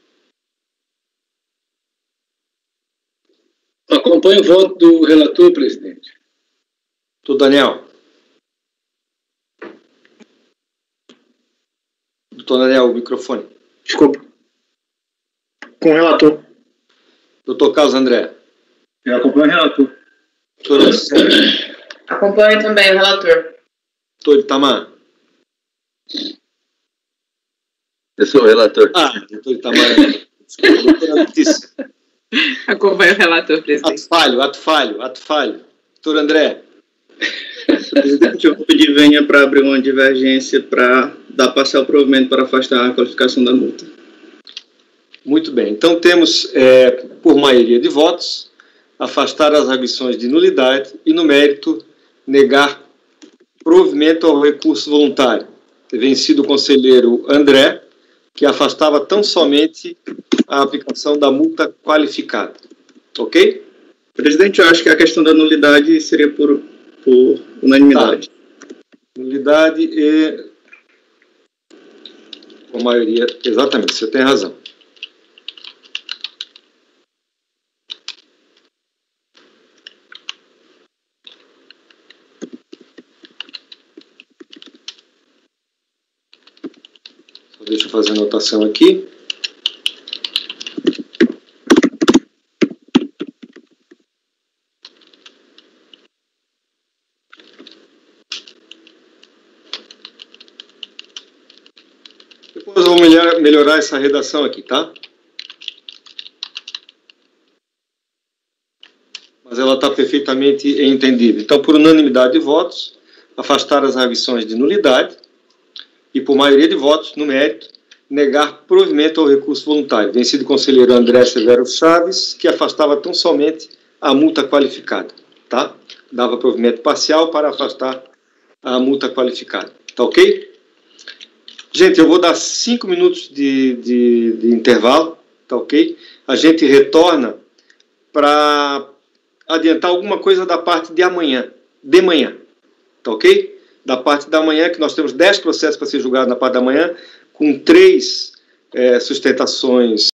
S5: Acompanho o voto do relator, presidente.
S1: Doutor Daniel. Doutor Daniel, o microfone.
S2: Desculpa. Com o relator.
S1: Doutor Carlos André.
S3: Eu acompanho o relator.
S1: Doutor Luciano.
S7: Acompanho também o relator.
S1: Doutor Itamar.
S4: Eu sou o relator.
S1: Doutor Itamar. Desculpa, doutora Letícia.
S6: Acompanho o relator, presidente.
S1: Ato falho. Doutor André.
S8: Presidente, eu vou pedir venha para abrir uma divergência para dar parcial provimento para afastar a qualificação da multa.
S1: Muito bem. Então temos, por maioria de votos, afastar as arguições de nulidade e, no mérito, negar provimento ao recurso voluntário. Vencido o conselheiro André, que afastava tão somente a aplicação da multa qualificada. Ok?
S8: Presidente, eu acho que a questão da nulidade seria por unanimidade.
S1: Nulidade e... por maioria, exatamente, você tem razão. Deixa eu fazer a anotação aqui. Depois eu vou melhorar essa redação aqui, tá? Mas ela está perfeitamente entendida. Então, por unanimidade de votos, afastar as arguições de nulidade e, por maioria de votos, no mérito, negar provimento ao recurso voluntário. Vencido o conselheiro André Severo Chaves, que afastava tão somente a multa qualificada, tá? Dava provimento parcial para afastar a multa qualificada, tá ok? Gente, eu vou dar 5 minutos de intervalo, tá ok? A gente retorna para adiantar alguma coisa da parte de amanhã, tá ok? Da parte da manhã, que nós temos 10 processos para ser julgados na parte da manhã, com 3 sustentações